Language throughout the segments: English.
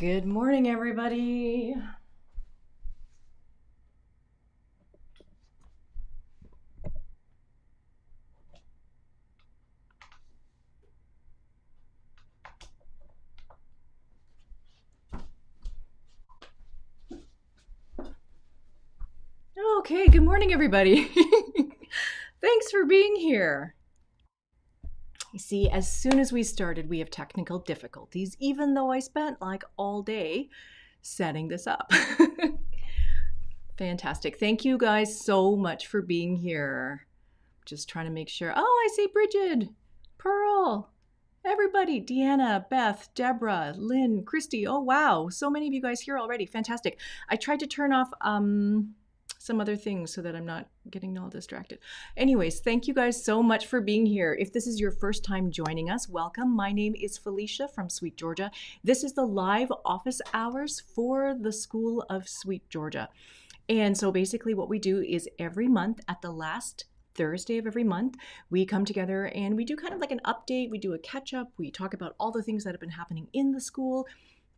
Good morning, everybody. Okay, good morning, everybody. Thanks for being here. You see, as soon as we started, we have technical difficulties, even though I spent like all day setting this up. Fantastic. Thank you guys so much for being here. Just trying to make sure. Oh, I see Bridget, Pearl, everybody, Deanna, Beth, Deborah, Lynn, Christy. Oh, wow. So many of you guys here already. Fantastic. I tried to turn off some other things so that I'm not getting all distracted. Anyways, thank you guys so much for being here. If this is your first time joining us, welcome. My name is Felicia from SweetGeorgia. This is the live office hours for the School of SweetGeorgia. And so basically what we do is every month at the last Thursday of every month, we come together and we do kind of like an update. We do a catch up. We talk about all the things that have been happening in the school,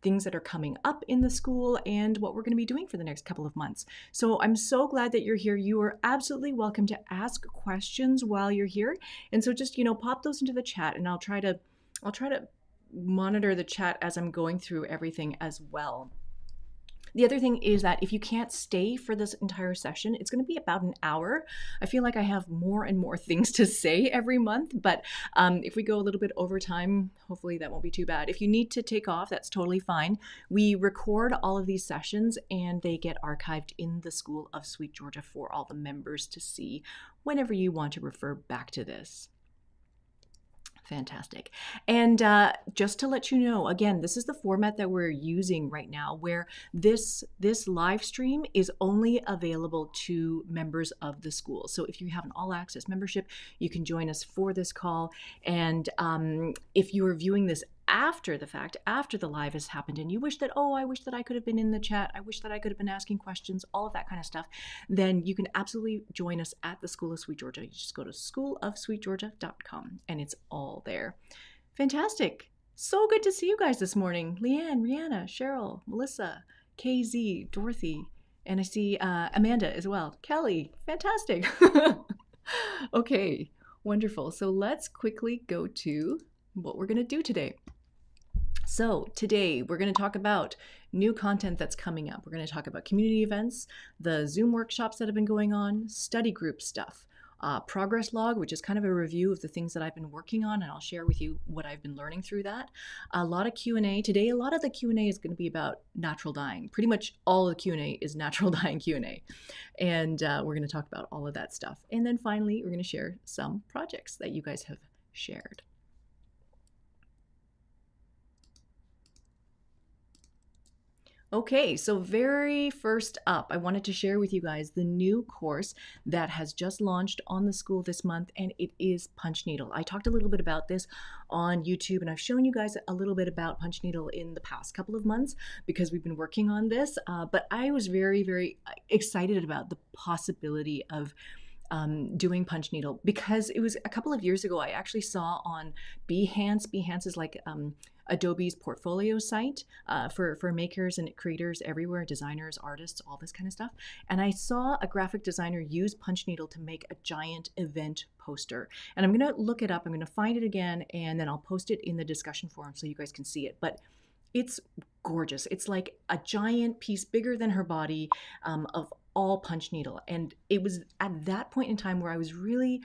things that are coming up in the school, and what we're going to be doing for the next couple of months. So I'm so glad that you're here. You are absolutely welcome to ask questions while you're here. And so just, pop those into the chat, and I'll try to monitor the chat as I'm going through everything as well. The other thing is that if you can't stay for this entire session, it's going to be about an hour. I feel like I have more and more things to say every month, but if we go a little bit over time, hopefully that won't be too bad. If you need to take off, that's totally fine. We record all of these sessions and they get archived in the School of SweetGeorgia for all the members to see whenever you want to refer back to this. Fantastic. And just to let you know, again, this is the format that we're using right now, where this live stream is only available to members of the school. So if you have an all access membership, you can join us for this call. And if you are viewing this after the fact, after the live has happened, and you wish that, oh, I wish that I could have been in the chat, I wish that I could have been asking questions, all of that kind of stuff, then you can absolutely join us at the School of SweetGeorgia. You just go to schoolofsweetgeorgia.com and it's all there. Fantastic. So good to see you guys this morning. Leanne, Rihanna, Cheryl, Melissa, KZ, Dorothy, and I see Amanda as well. Kelly, fantastic. Okay, wonderful. So let's quickly go to what we're going to do today. So today we're going to talk about new content that's coming up. We're going to talk about community events, the Zoom workshops that have been going on, study group stuff, progress log, which is kind of a review of the things that I've been working on, and I'll share with you what I've been learning through that. A lot of Q&A. Today, a lot of the Q&A is going to be about natural dyeing. Pretty much all of the Q&A is natural dyeing Q&A. And we're going to talk about all of that stuff. And then finally, we're going to share some projects that you guys have shared. Okay, so very first up, I wanted to share with you guys the new course that has just launched on the school this month, and it is Punch Needle. I talked a little bit about this on YouTube, and I've shown you guys a little bit about Punch Needle in the past couple of months because we've been working on this, but I was very, very excited about the possibility of doing Punch Needle because it was a couple of years ago I actually saw on Behance. Behance is like Adobe's portfolio site for makers and creators everywhere, designers, artists, all this kind of stuff. And I saw a graphic designer use Punch Needle to make a giant event poster. And I'm going to look it up. I'm going to find it again, and then I'll post it in the discussion forum so you guys can see it. But it's gorgeous. It's like a giant piece bigger than her body of all Punch Needle. And it was at that point in time where I was really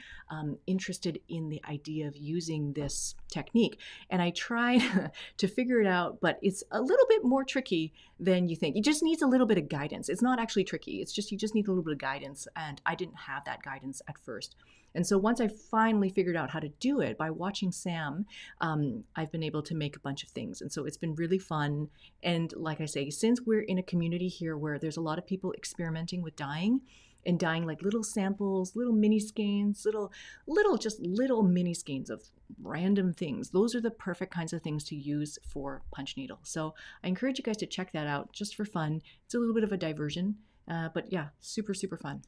interested in the idea of using this technique. And I tried to figure it out, but it's a little bit more tricky than you think. It just needs a little bit of guidance. It's not actually tricky. It's just, you just need a little bit of guidance. And I didn't have that guidance at first. And so once I finally figured out how to do it by watching Sam, I've been able to make a bunch of things. And so it's been really fun. And like I say, since we're in a community here where there's a lot of people experimenting with dyeing and dyeing like little samples, little mini skeins, little mini skeins of random things, those are the perfect kinds of things to use for Punch Needle. So I encourage you guys to check that out just for fun. It's a little bit of a diversion, but yeah, super, super fun.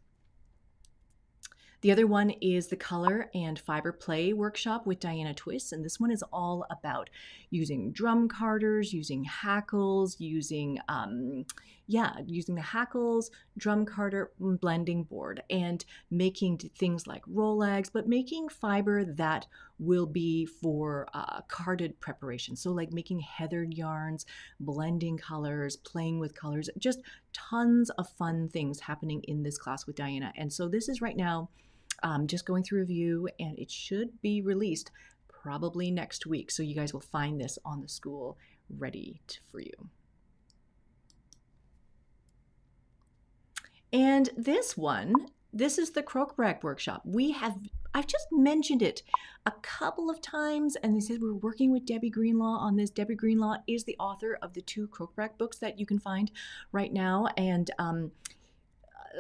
The other one is the Color and Fiber Play Workshop with Diana Twist, and this one is all about using drum carders, using hackles, using using the hackles, drum carder, blending board, and making things like Rolex, but making fiber that will be for carded preparation. So like making heathered yarns, blending colors, playing with colors, just tons of fun things happening in this class with Diana. And so this is right now just going through review, and it should be released probably next week. So you guys will find this on the school ready for you. And this is the Croakrak Workshop. I've just mentioned it a couple of times, and they said we're working with Debbie Greenlaw on this. Debbie Greenlaw is the author of the 2 Croakrak books that you can find right now. And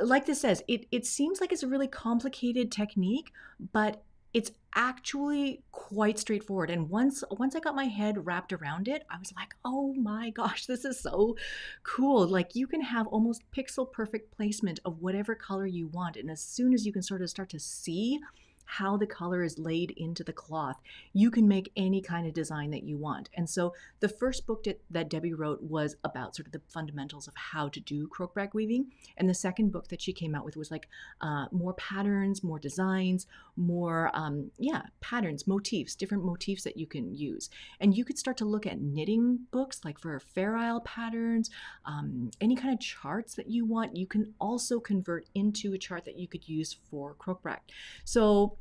like this says, it seems like it's a really complicated technique, but it's actually quite straightforward. And once I got my head wrapped around it, I was like, oh my gosh, this is so cool. Like you can have almost pixel perfect placement of whatever color you want. And as soon as you can sort of start to see how the color is laid into the cloth, you can make any kind of design that you want. And so the first book that Debbie wrote was about sort of the fundamentals of how to do Croakrak weaving. And the second book that she came out with was like more patterns, more designs, more, patterns, motifs, different motifs that you can use. And you could start to look at knitting books like for Fair Isle patterns, any kind of charts that you want, you can also convert into a chart that you could use for Croakrak. So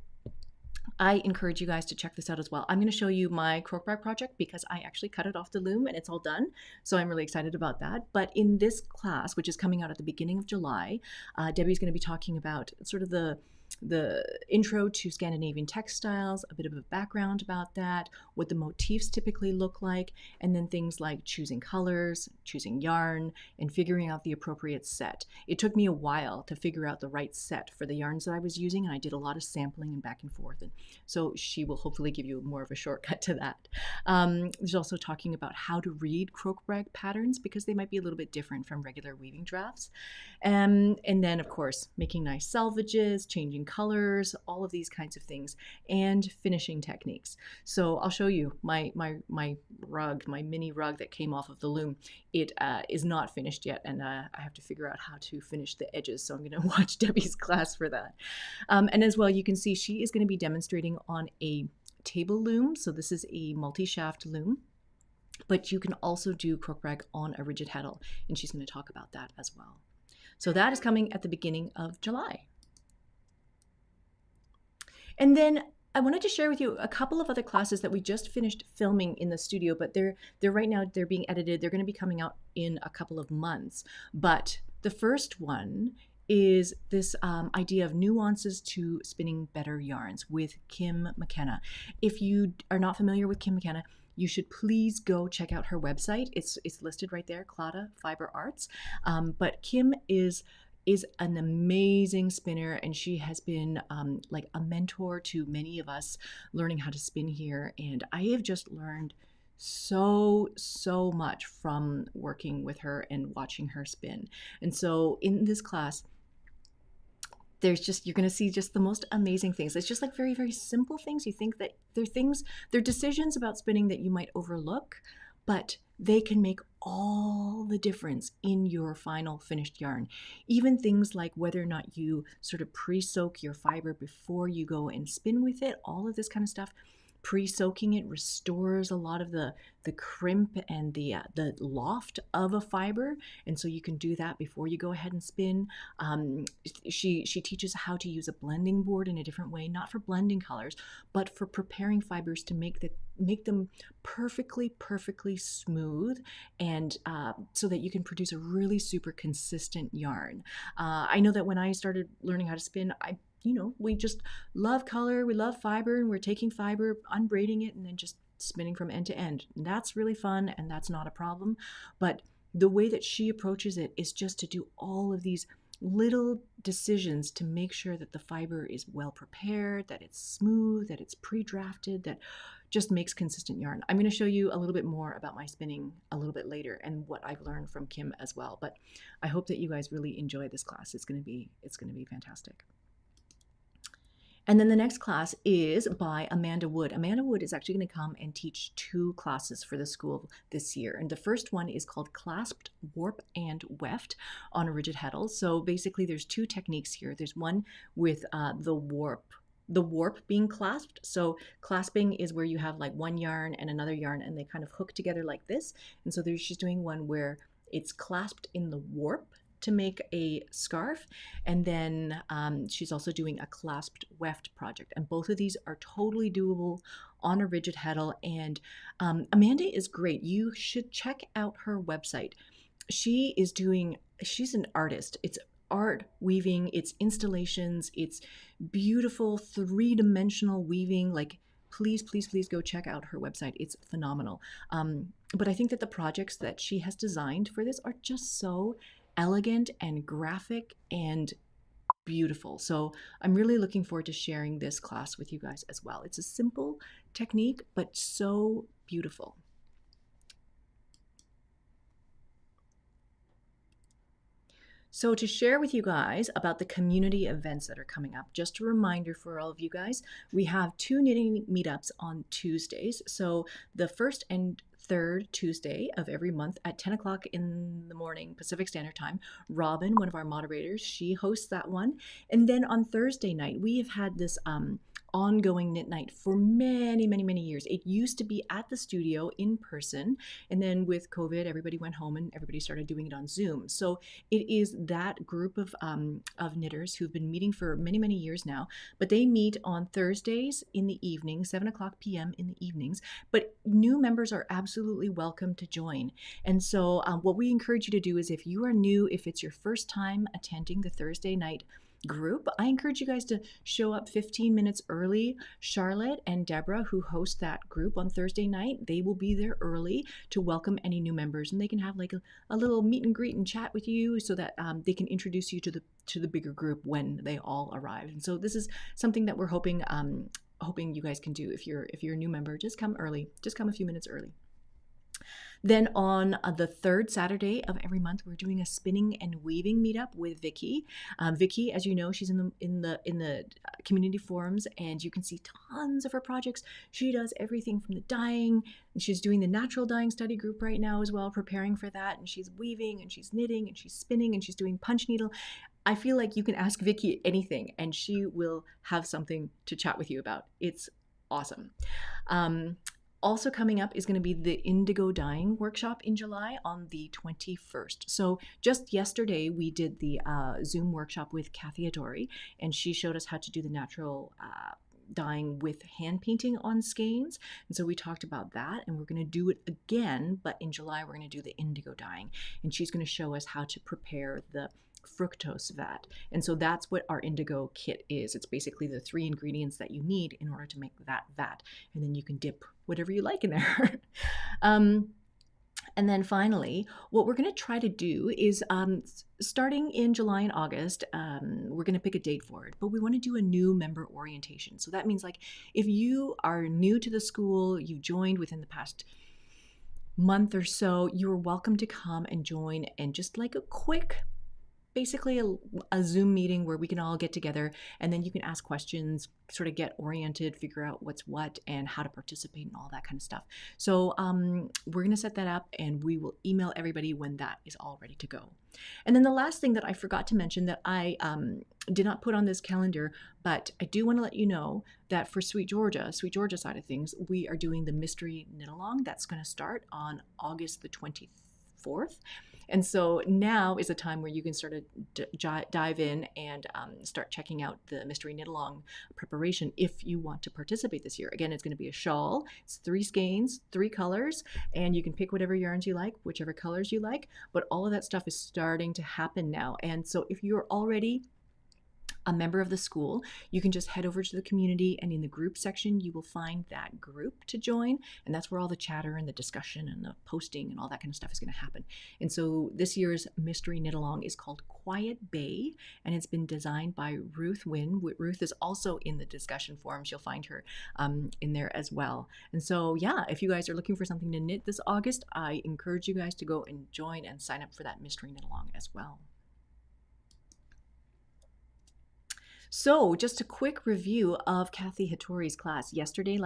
I encourage you guys to check this out as well. I'm going to show you my Croakrak project because I actually cut it off the loom and it's all done. So I'm really excited about that. But in this class, which is coming out at the beginning of July, Debbie's going to be talking about sort of the intro to Scandinavian textiles, a bit of a background about that, what the motifs typically look like, and then things like choosing colors, choosing yarn, and figuring out the appropriate set. It took me a while to figure out the right set for the yarns that I was using, and I did a lot of sampling and back and forth. And so she will hopefully give you more of a shortcut to that. There's also talking about how to read Croakrak patterns because they might be a little bit different from regular weaving drafts. And then, of course, making nice selvages, changing colors, all of these kinds of things, and finishing techniques. So I'll show you my rug, my mini rug that came off of the loom. It is not finished yet, and I have to figure out how to finish the edges, so I'm going to watch Debbie's class for that. And as well, you can see she is going to be demonstrating on a table loom, so this is a multi-shaft loom. But you can also do Croakrak on a rigid heddle, and she's going to talk about that as well. So that is coming at the beginning of July. And then I wanted to share with you a couple of other classes that we just finished filming in the studio, but they're right now, they're being edited. They're going to be coming out in a couple of months. But the first one is this idea of nuances to spinning better yarns with Kim McKenna. If you are not familiar with Kim McKenna, you should please go check out her website. It's listed right there, Clada Fiber Arts. But Kim is an amazing spinner, and she has been like a mentor to many of us learning how to spin here. And I have just learned so much from working with her and watching her spin. And so in this class, you're going to see just the most amazing things. It's just like very, very simple things. You think that they're decisions about spinning that you might overlook, but they can make all the difference in your final finished yarn. Even things like whether or not you sort of pre-soak your fiber before you go and spin with it, all of this kind of stuff. Pre-soaking it restores a lot of the crimp and the loft of a fiber, and so you can do that before you go ahead and spin. She teaches how to use a blending board in a different way, not for blending colors, but for preparing fibers to make them perfectly smooth, and so that you can produce a really super consistent yarn. I know that when I started learning how to spin, we just love color, we love fiber, and we're taking fiber, unbraiding it, and then just spinning from end to end. And that's really fun, and that's not a problem. But the way that she approaches it is just to do all of these little decisions to make sure that the fiber is well prepared, that it's smooth, that it's pre-drafted, that just makes consistent yarn. I'm going to show you a little bit more about my spinning a little bit later and what I've learned from Kim as well. But I hope that you guys really enjoy this class. It's going to be fantastic. And then the next class is by Amanda Wood. Amanda Wood is actually going to come and teach 2 classes for the school this year. And the first one is called Clasped, Warp, and Weft on a rigid heddle. So basically there's 2 techniques here. There's one with the warp being clasped. So clasping is where you have like one yarn and another yarn and they kind of hook together like this. And so she's doing one where it's clasped in the warp to make a scarf, and then she's also doing a clasped weft project, and both of these are totally doable on a rigid heddle. And Amanda is great. You should check out her website. She's an artist. It's art weaving, it's installations, it's beautiful 3-dimensional weaving. Like, please go check out her website. It's phenomenal. But I think that the projects that she has designed for this are just so elegant and graphic and beautiful. So I'm really looking forward to sharing this class with you guys as well. It's a simple technique, but so beautiful. So to share with you guys about the community events that are coming up, just a reminder for all of you guys, we have 2 knitting meetups on Tuesdays. So the first and third Tuesday of every month at 10 o'clock in the morning Pacific Standard Time. Robin, one of our moderators, she hosts that one. And then on Thursday night, we have had this ongoing knit night for many years. It used to be at the studio in person, and then with COVID, everybody went home and everybody started doing it on Zoom. So it is that group of knitters who've been meeting for many years now, but they meet on Thursdays in the evening, 7 p.m. in the evenings. But new members are absolutely welcome to join. And so what we encourage you to do is, if you are new, if it's your first time attending the Thursday night group, I encourage you guys to show up 15 minutes early. Charlotte and Deborah, who host that group on Thursday night, they will be there early to welcome any new members, and they can have like a little meet and greet and chat with you so that they can introduce you to the bigger group when they all arrive. And so this is something that we're hoping you guys can do. If you're a new member, just come early, just come a few minutes early. Then on the 3rd Saturday of every month, we're doing a spinning and weaving meetup with Vicky. Vicky, as you know, she's in the community forums, and you can see tons of her projects. She does everything from the dyeing, and she's doing the natural dyeing study group right now as well, preparing for that. And she's weaving, and she's knitting, and she's spinning, and she's doing punch needle. I feel like you can ask Vicky anything, and she will have something to chat with you about. It's awesome. Also coming up is going to be the indigo dyeing workshop in July on the 21st. So just yesterday we did the Zoom workshop with Hattori, and she showed us how to do the natural dyeing with hand painting on skeins. And so we talked about that, and we're going to do it again, but in July we're going to do the indigo dyeing, and she's going to show us how to prepare the fructose vat. And so that's what our indigo kit is. It's basically the 3 ingredients that you need in order to make that vat, and then you can dip whatever you like in there. And then finally, what we're going to try to do is starting in July and August, we're going to pick a date for it, but we want to do a new member orientation. So that means, like, if you are new to the school, you've joined within the past month or so, you're welcome to come and join, and just like a quick, basically a Zoom meeting where we can all get together, and then you can ask questions, sort of get oriented, figure out what's what and how to participate and all that kind of stuff. So we're going to set that up, and we will email everybody when that is all ready to go. And then the last thing that I forgot to mention that I did not put on this calendar, but I do want to let you know that for SweetGeorgia side of things, we are doing the mystery knit along. That's going to start on August the 24th. And so now is a time where you can sort of dive in and start checking out the mystery knit along preparation if you want to participate this year. Again, it's going to be a shawl. It's 3 skeins, 3 colors, and you can pick whatever yarns you like, whichever colors you like. But all of that stuff is starting to happen now. And so if you're already a member of the school, you can just head over to the community, and in the group section you will find that group to join, and that's where all the chatter and the discussion and the posting and all that kind of stuff is going to happen. And so this year's mystery knit along is called Quiet Bay, and it's been designed by Ruth Wynn. Ruth is also in the discussion forums. You'll find her in there as well. And so yeah, if you guys are looking for something to knit this August, I encourage you guys to go and join and sign up for that mystery knit along as well. So just a quick review of Kathy Hattori's class yesterday.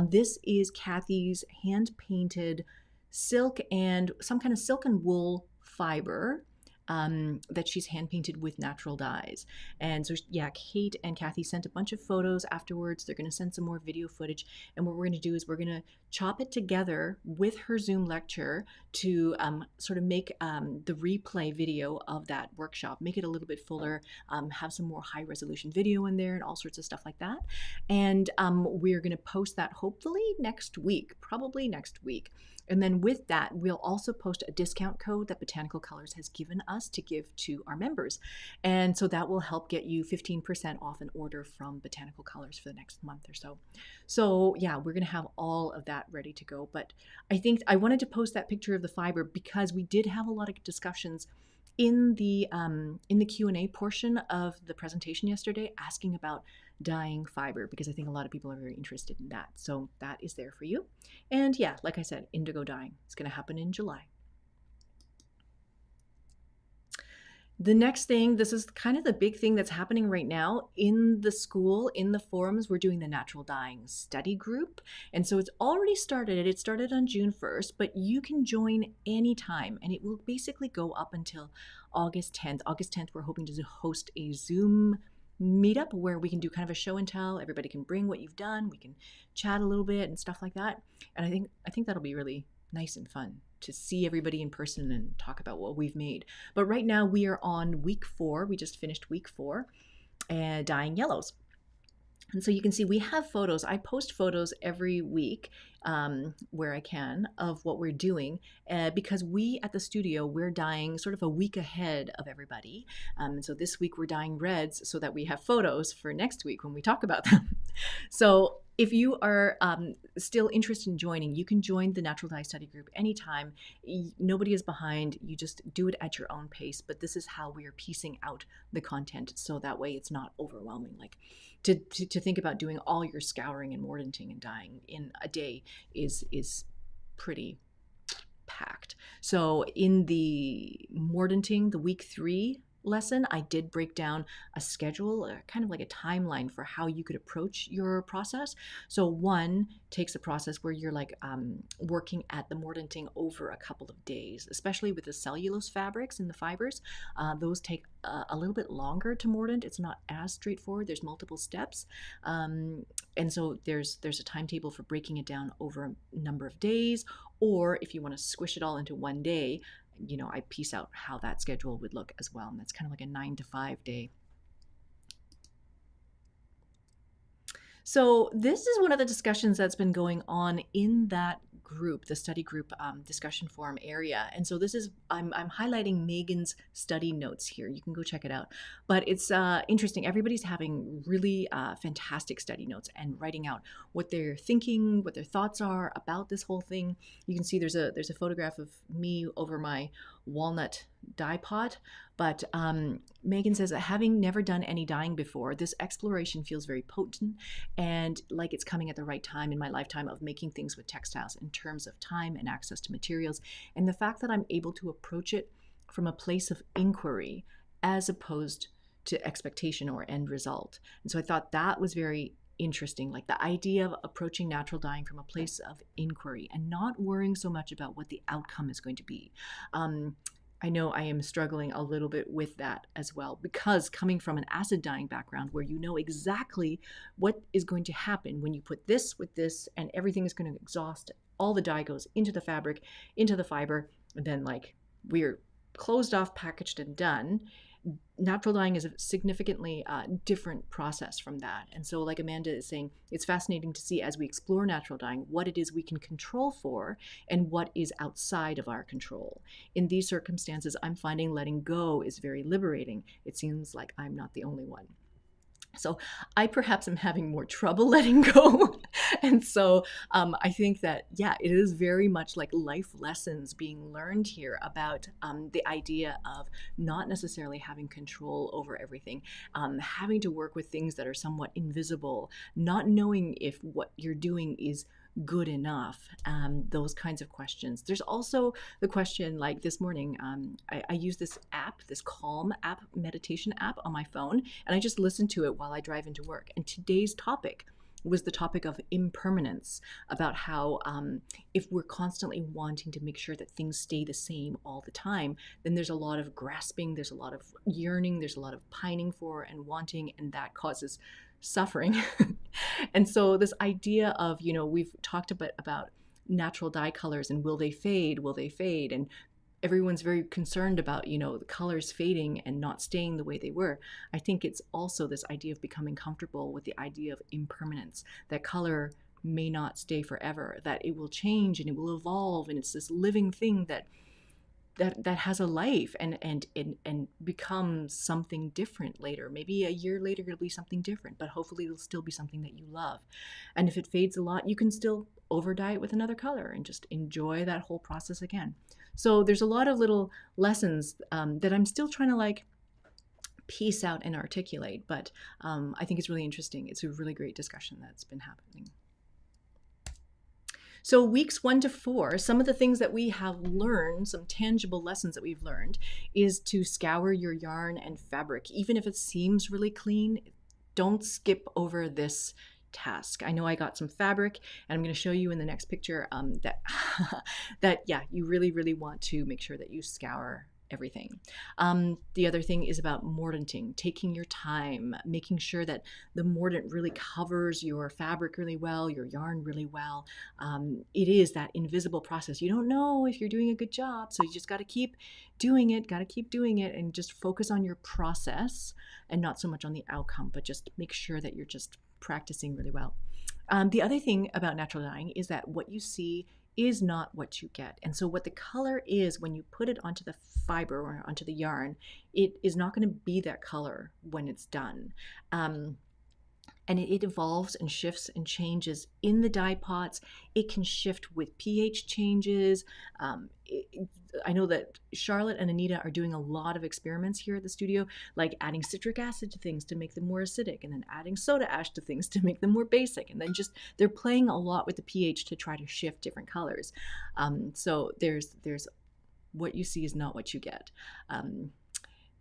This is Kathy's hand-painted silk and some kind of silk and wool fiber that she's hand painted with natural dyes. And so, yeah, Kate and Kathy sent a bunch of photos afterwards. They're going to send some more video footage. And what we're going to do is we're going to chop it together with her Zoom lecture to sort of make the replay video of that workshop, make it a little bit fuller, have some more high resolution video in there and all sorts of stuff like that. And we're going to post that hopefully next week, probably next week. And then with that, we'll also post a discount code that Botanical Colors has given us to give to our members. And so that will help get you 15% off an order from Botanical Colors for the next month or so. So yeah, we're going to have all of that ready to go. But I think I wanted to post that picture of the fiber because we did have a lot of discussions in the Q&A portion of the presentation yesterday asking about dyeing fiber, because I think a lot of people are very interested in that. So that is there for you. And yeah, like I said, indigo dyeing is going to happen in July. The next thing, this is kind of the big thing that's happening right now in the school, in the forums, we're doing the natural dyeing study group. And so it's already started. It started on June 1st, but you can join anytime and it will basically go up until August 10th. August 10th, we're hoping to host a Zoom meetup where we can do kind of a show and tell. Everybody can bring what you've done. We can chat a little bit and stuff like that. And I think that'll be really nice and fun to see everybody in person and talk about what we've made. But right now we are on week 4. We just finished week 4 and dyeing yellows. And so you can see we have photos. I post photos every week where I can of what we're doing because we at the studio, we're dyeing sort of a week ahead of everybody. So this week we're dyeing reds so that we have photos for next week when we talk about them. So if you are still interested in joining, you can join the Natural Dye Study Group anytime. Nobody is behind. You just do it at your own pace. But this is how we are piecing out the content so that way it's not overwhelming. Like to think about doing all your scouring and mordanting and dyeing in a day is pretty packed. So in the mordanting, the week 3 lesson, I did break down a schedule, kind of like a timeline for how you could approach your process. So 1 takes a process where you're like working at the mordanting over a couple of days, especially with the cellulose fabrics and the fibers. Those take a little bit longer to mordant. It's not as straightforward. There's multiple steps. And so there's a timetable for breaking it down over a number of days, or if you want to squish it all into one day, you know, I piece out how that schedule would look as well. And that's kind of like a 9 to 5 day. So this is one of the discussions that's been going on in that group, the study group discussion forum area. And so this is, I'm highlighting Megan's study notes here. You can go check it out. But it's interesting. Everybody's having really fantastic study notes and writing out what they're thinking, what their thoughts are about this whole thing. You can see there's a photograph of me over my walnut dye pot. But Megan says that having never done any dyeing before, this exploration feels very potent and like it's coming at the right time in my lifetime of making things with textiles in terms of time and access to materials. And the fact that I'm able to approach it from a place of inquiry as opposed to expectation or end result. And so I thought that was very interesting, like the idea of approaching natural dyeing from a place of inquiry and not worrying so much about what the outcome is going to be. I know I am struggling a little bit with that as well, because coming from an acid dyeing background where you know exactly what is going to happen when you put this with this and everything is going to exhaust, all the dye goes into the fabric, into the fiber, and then like we're closed off, packaged, and done. Natural dyeing is a significantly different process from that. And so like Amanda is saying, it's fascinating to see as we explore natural dyeing what it is we can control for and what is outside of our control. In these circumstances, I'm finding letting go is very liberating. It seems like I'm not the only one. So I perhaps am having more trouble letting go. And so I think that, yeah, it is very much like life lessons being learned here about the idea of not necessarily having control over everything, having to work with things that are somewhat invisible, not knowing if what you're doing is good enough? Those kinds of questions. There's also the question, like this morning, I use this app, this Calm app, meditation app on my phone, and I just listen to it while I drive into work. And today's topic was the topic of impermanence, about how if we're constantly wanting to make sure that things stay the same all the time, then there's a lot of grasping, there's a lot of yearning, there's a lot of pining for and wanting, and that causes suffering. And so this idea of, we've talked a bit about natural dye colors and will they fade? Will they fade? And everyone's very concerned about, the colors fading and not staying the way they were. I think it's also this idea of becoming comfortable with the idea of impermanence, that color may not stay forever, that it will change and it will evolve, and it's this living thing that has a life and becomes something different later. Maybe a year later it'll be something different, but hopefully it'll still be something that you love. And if it fades a lot, you can still over dye it with another color and just enjoy that whole process again. So there's a lot of little lessons that I'm still trying to piece out and articulate, but I think it's really interesting. It's a really great discussion that's been happening. So weeks 1 to 4, some of the things that we have learned, some tangible lessons that we've learned, is to scour your yarn and fabric. Even if it seems really clean, don't skip over this task. I know I got some fabric, and I'm going to show you in the next picture that you really, really want to make sure that you scour everything. The other thing is about mordanting, taking your time, making sure that the mordant really covers your fabric really well, your yarn really well. It is that invisible process. You don't know if you're doing a good job, so you just got to keep doing it, and just focus on your process and not so much on the outcome, but just make sure that you're just practicing really well. The other thing about natural dyeing is that what you see is not what you get. And so what the color is when you put it onto the fiber or onto the yarn, it is not going to be that color when it's done. And it evolves and shifts and changes in the dye pots. It can shift with pH changes. I know that Charlotte and Anita are doing a lot of experiments here at the studio, like adding citric acid to things to make them more acidic, and then adding soda ash to things to make them more basic. And then they're playing a lot with the pH to try to shift different colors. So there's what you see is not what you get.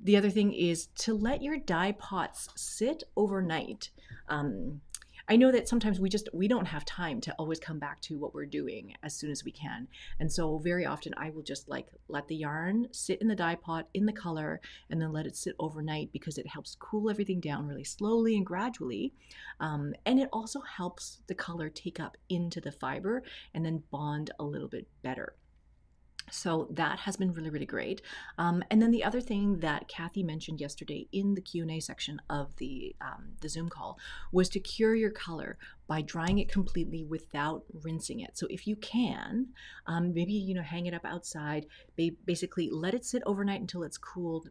The other thing is to let your dye pots sit overnight. I know that sometimes we don't have time to always come back to what we're doing as soon as we can. And so very often I will just let the yarn sit in the dye pot in the color and then let it sit overnight, because it helps cool everything down really slowly and gradually. And it also helps the color take up into the fiber and then bond a little bit better. So that has been really, really great. And then the other thing that Kathy mentioned yesterday in the Q&A section of the Zoom call was to cure your color by drying it completely without rinsing it. So if you can, maybe, hang it up outside, basically let it sit overnight until it's cooled,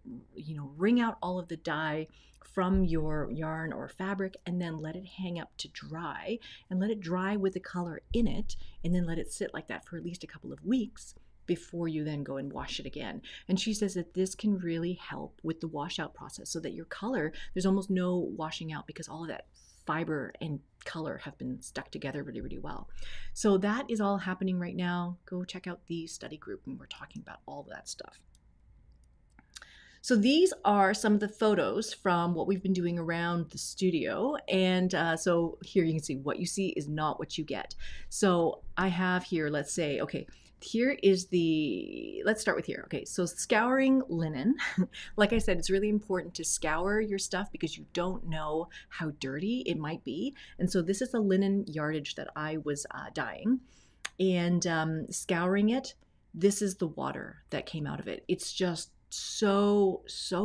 wring out all of the dye from your yarn or fabric, and then let it hang up to dry, and let it dry with the color in it, and then let it sit like that for at least a couple of weeks before you then go and wash it again. And she says that this can really help with the washout process, so that your color, there's almost no washing out, because all of that fiber and color have been stuck together really, really well. So that is all happening right now. Go check out the study group, and we're talking about all of that stuff. So these are some of the photos from what we've been doing around the studio. And so here you can see what you see is not what you get. So I have here, let's say, okay, here is let's start with here. Okay, so scouring linen. Like I said, it's really important to scour your stuff because you don't know how dirty it might be. And so this is the linen yardage that I was dyeing. And scouring it, this is the water that came out of it. It's just so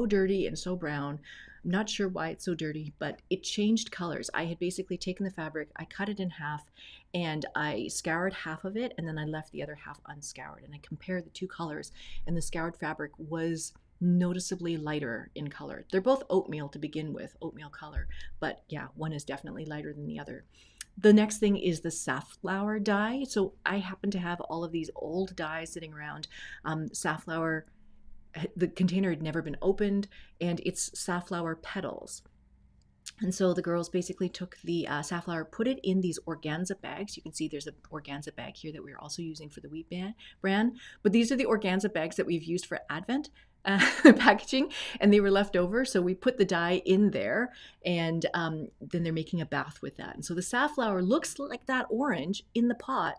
dirty and so brown. I'm not sure why it's so dirty, but it changed colors. I had basically taken the fabric, I cut it in half, and I scoured half of it, and then I left the other half unscoured. And I compared the two colors, and the scoured fabric was noticeably lighter in color. They're both oatmeal to begin with, oatmeal color, but yeah, one is definitely lighter than the other. The next thing is the safflower dye. So I happen to have all of these old dyes sitting around. Safflower, the container had never been opened, and it's safflower petals. And so the girls basically took the safflower, put it in these organza bags. You can see there's an organza bag here that we're also using for the wheat brand. But these are the organza bags that we've used for Advent packaging, and they were left over. So we put the dye in there, and then they're making a bath with that. And so the safflower looks like that orange in the pot.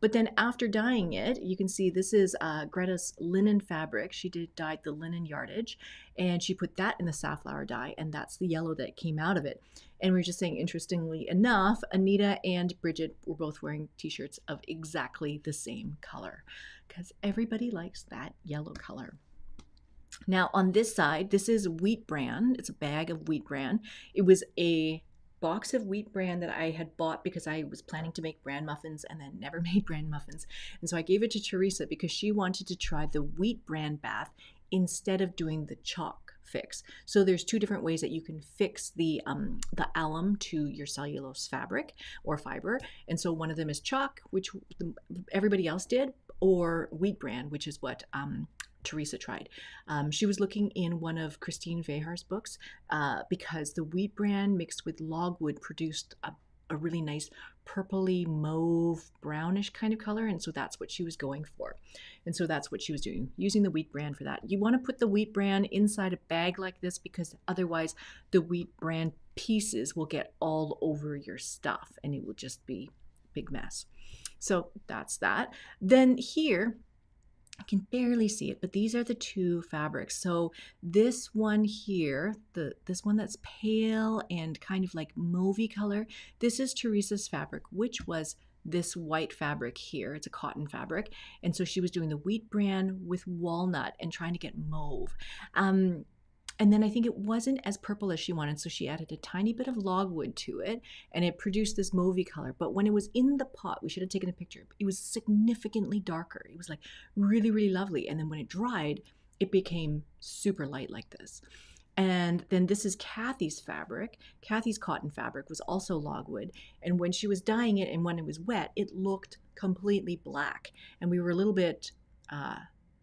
But then after dyeing it, you can see this is Greta's linen fabric. She dyed the linen yardage, and she put that in the safflower dye, and that's the yellow that came out of it. And we're just saying, interestingly enough, Anita and Bridget were both wearing t-shirts of exactly the same color, because everybody likes that yellow color. Now on this side, this is wheat bran. It's a bag of wheat bran. It was a box of wheat bran that I had bought because I was planning to make bran muffins and then never made bran muffins. And so I gave it to Teresa because she wanted to try the wheat bran bath instead of doing the chalk fix. So there's two different ways that you can fix the alum to your cellulose fabric or fiber. And so one of them is chalk, which everybody else did, or wheat bran, which is what Teresa tried. She was looking in one of Christine Vehar's books because the wheat bran mixed with logwood produced a really nice purpley mauve brownish kind of color, and so that's what she was going for. And so that's what she was doing, using the wheat bran for that. You want to put the wheat bran inside a bag like this because otherwise the wheat bran pieces will get all over your stuff and it will just be a big mess. So that's that. Then here, I can barely see it, but these are the two fabrics. So this one here, this one that's pale and kind of like mauvey color, this is Teresa's fabric, which was this white fabric here. It's a cotton fabric. And so she was doing the wheat bran with walnut and trying to get mauve. And then I think it wasn't as purple as she wanted, so she added a tiny bit of logwood to it, and it produced this mauvey color. But when it was in the pot, we should have taken a picture, it was significantly darker. It was like really, really lovely. And then when it dried, it became super light like this. And then this is Kathy's fabric. Kathy's cotton fabric was also logwood. And when she was dyeing it and when it was wet, it looked completely black. And we were a little bit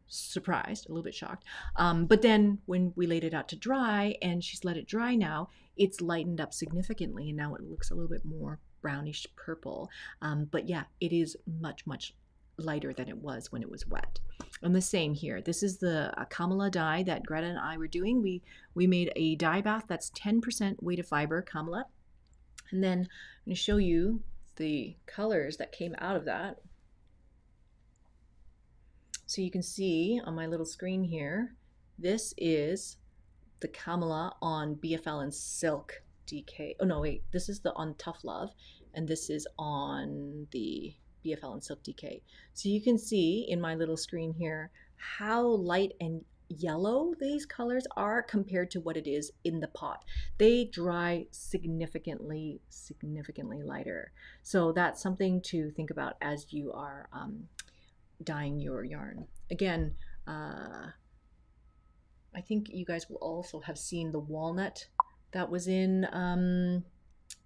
surprised, a little bit shocked. But then when we laid it out to dry and she's let it dry now, it's lightened up significantly and now it looks a little bit more brownish purple. But yeah, it is much, much lighter than it was when it was wet. And the same here. This is the Kamala dye that Greta and I were doing. We made a dye bath that's 10% weight of fiber, Kamala. And then I'm going to show you the colors that came out of that. So you can see on my little screen here, this is the Kamala on BFL and Silk DK. Oh no, wait, this is the on Tough Love, and this is on the BFL and Silk DK. So you can see in my little screen here how light and yellow these colors are compared to what it is in the pot. They dry significantly lighter. So that's something to think about as you are dyeing your yarn. Again, I think you guys will also have seen the walnut that was in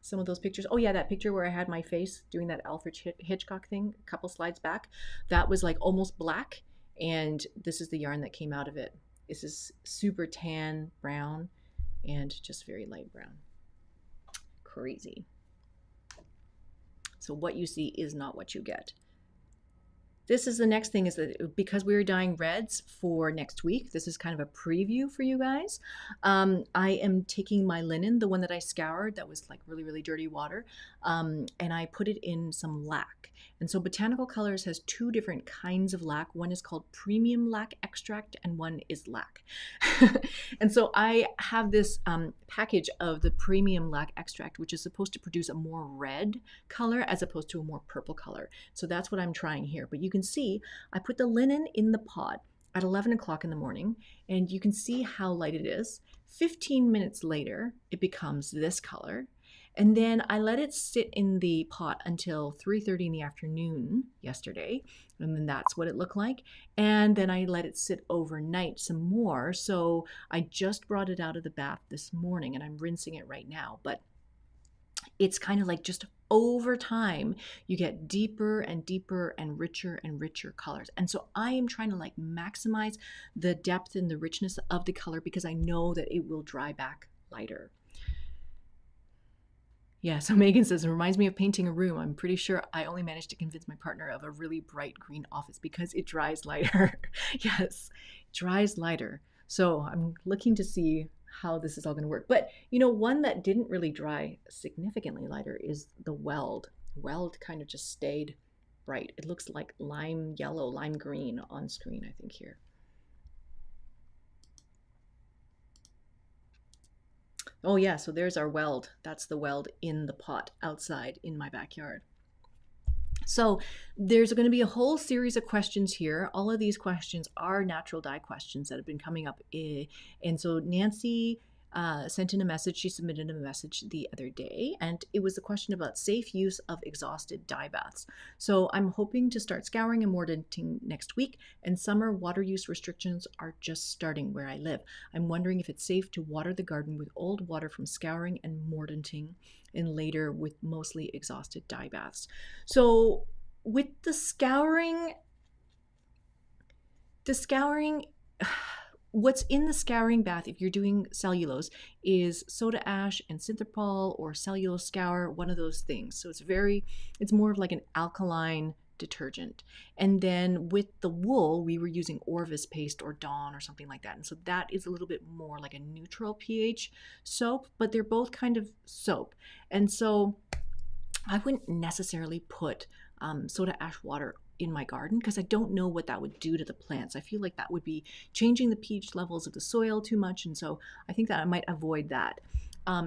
some of those pictures. Oh yeah, that picture where I had my face doing that Alfred Hitchcock thing a couple slides back. That was like almost black, and this is the yarn that came out of it. This is super tan brown and just very light brown. Crazy. So what you see is not what you get. This is the next thing, is that because we were dyeing reds for next week, this is kind of a preview for you guys. I am taking my linen, the one that I scoured that was like really, really dirty water, and I put it in some lac. And so Botanical Colors has two different kinds of lac. One is called premium lac extract and one is lac. And so I have this package of the premium lac extract, which is supposed to produce a more red color as opposed to a more purple color. So that's what I'm trying here. But you can see I put the linen in the pot at 11 o'clock in the morning, and you can see how light it is. 15 minutes later, it becomes this color. And then I let it sit in the pot until 3:30 in the afternoon yesterday. And then that's what it looked like. And then I let it sit overnight some more. So I just brought it out of the bath this morning and I'm rinsing it right now. But it's kind of like just over time, you get deeper and deeper and richer colors. And so I am trying to like maximize the depth and the richness of the color because I know that it will dry back lighter. Yeah, so Megan says, it reminds me of painting a room. I'm pretty sure I only managed to convince my partner of a really bright green office because it dries lighter. Yes, it dries lighter. So I'm looking to see how this is all going to work. But one that didn't really dry significantly lighter is the weld. Weld kind of just stayed bright. It looks like lime yellow, lime green on screen, I think here. Oh yeah, so there's our weld. That's the weld in the pot outside in my backyard. So there's going to be a whole series of questions here. All of these questions are natural dye questions that have been coming up. And so Nancy sent in a message. She submitted a message the other day, and it was a question about safe use of exhausted dye baths. So I'm hoping to start scouring and mordanting next week, and summer water use restrictions are just starting where I live. I'm wondering if it's safe to water the garden with old water from scouring and mordanting, and later with mostly exhausted dye baths. So with the scouring, what's in the scouring bath, if you're doing cellulose, is soda ash and synthropol or cellulose scour, one of those things. So it's more of like an alkaline detergent. And then with the wool, we were using Orvis paste or Dawn or something like that. And so that is a little bit more like a neutral pH soap, but they're both kind of soap. And so I wouldn't necessarily put soda ash water in my garden because I don't know what that would do to the plants. I feel like that would be changing the pH levels of the soil too much, and so I think that I might avoid that.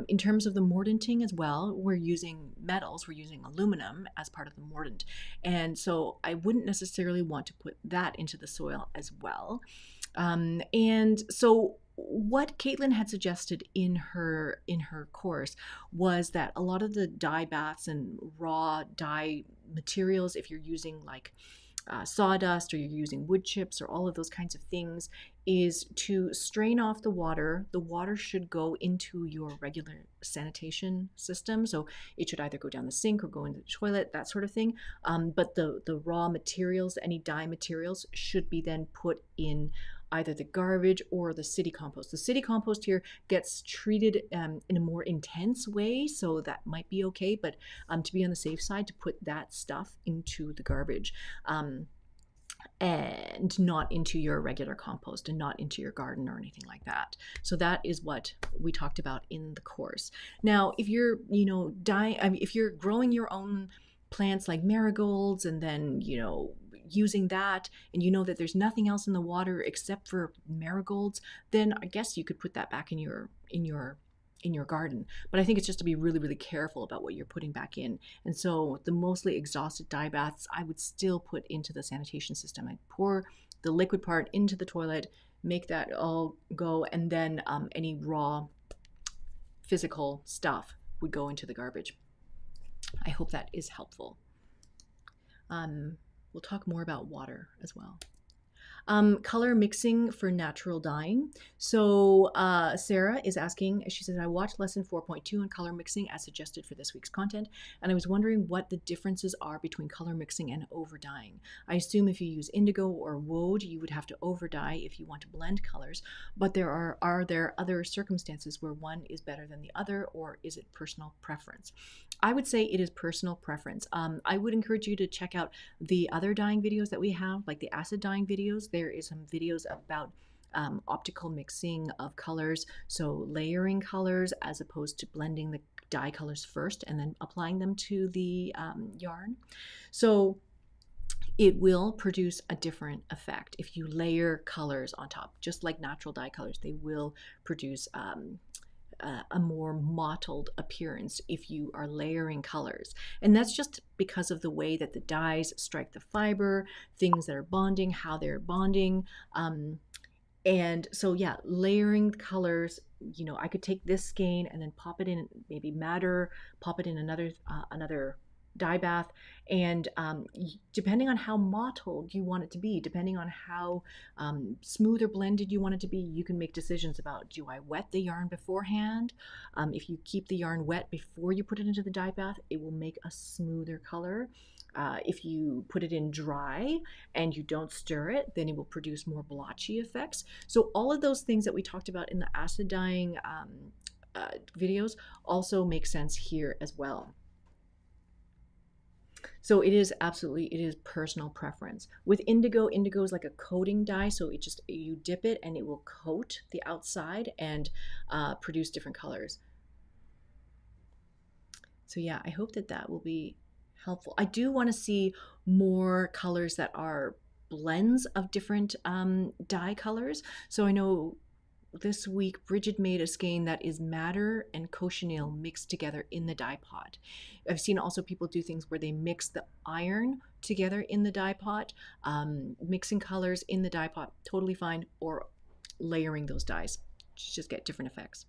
In terms of the mordanting as well, we're using metals, we're using aluminum as part of the mordant, and so I wouldn't necessarily want to put that into the soil as well. And so what Caitlin had suggested in her course was that a lot of the dye baths and raw dye materials, if you're using like sawdust or you're using wood chips or all of those kinds of things, is to strain off the water. The water should go into your regular sanitation system. So it should either go down the sink or go into the toilet, that sort of thing. But the raw materials, any dye materials, should be then put in either the garbage or the city compost. The city compost here gets treated in a more intense way, so that might be okay, but to be on the safe side, to put that stuff into the garbage. And not into your regular compost and not into your garden or anything like that. So that is what we talked about in the course. Now, if you're, if you're growing your own plants like marigolds and then, using that, and that there's nothing else in the water except for marigolds, then I guess you could put that back in your garden. But I think it's just to be really, really careful about what you're putting back in. And so the mostly exhausted dye baths, I would still put into the sanitation system. I'd pour the liquid part into the toilet, make that all go, and then any raw physical stuff would go into the garbage. I hope that is helpful. We'll talk more about water as well. Color mixing for natural dyeing. So Sarah is asking, she says, I watched lesson 4.2 on color mixing as suggested for this week's content, and I was wondering what the differences are between color mixing and over dyeing. I assume if you use indigo or woad, you would have to over dye if you want to blend colors, but are there other circumstances where one is better than the other, or is it personal preference? I would say it is personal preference. I would encourage you to check out the other dyeing videos that we have, like the acid dyeing videos. There is some videos about optical mixing of colors, so layering colors as opposed to blending the dye colors first and then applying them to the yarn. So it will produce a different effect if you layer colors on top. Just like natural dye colors, they will produce a more mottled appearance if you are layering colors. And that's just because of the way that the dyes strike the fiber, things that are bonding, how they're bonding. And so yeah, layering colors, I could take this skein and then pop it in maybe madder, pop it in another dye bath, and depending on how mottled you want it to be, depending on how smooth or blended you want it to be, you can make decisions about, do I wet the yarn beforehand? If you keep the yarn wet before you put it into the dye bath, it will make a smoother color. If you put it in dry and you don't stir it, then it will produce more blotchy effects. So all of those things that we talked about in the acid dyeing videos also make sense here as well. So it is absolutely, it is personal preference. With indigo, indigo is like a coating dye, so it just, you dip it and it will coat the outside and produce different colors. So yeah, I hope that that will be helpful. I do want to see more colors that are blends of different dye colors. So I know this week Bridget made a skein that is madder and cochineal mixed together in the dye pot. I've seen also people do things where they mix the iron together in the dye pot, mixing colors in the dye pot, totally fine, or layering those dyes. Just get different effects.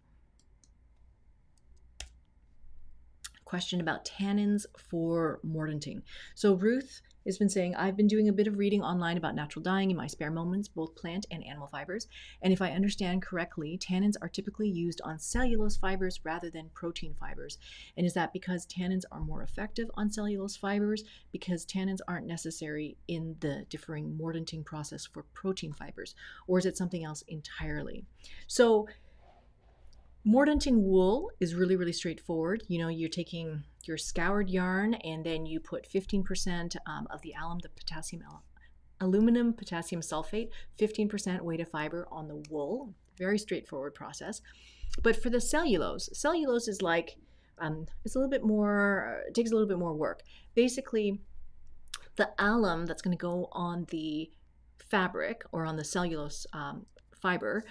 Question about tannins for mordanting. So Ruth has been saying, I've been doing a bit of reading online about natural dyeing in my spare moments, both plant and animal fibers. And if I understand correctly, tannins are typically used on cellulose fibers rather than protein fibers. And is that because tannins are more effective on cellulose fibers because tannins aren't necessary in the differing mordanting process for protein fibers? Or is it something else entirely? So mordanting wool is really, really straightforward. You know, you're taking your scoured yarn and then you put 15% of the alum, the aluminum potassium sulfate, 15% weighted fiber on the wool. Very straightforward process. But for the cellulose, cellulose is like, it's a little bit more, it takes a little bit more work. Basically, the alum that's going to go on the fabric or on the cellulose fiber,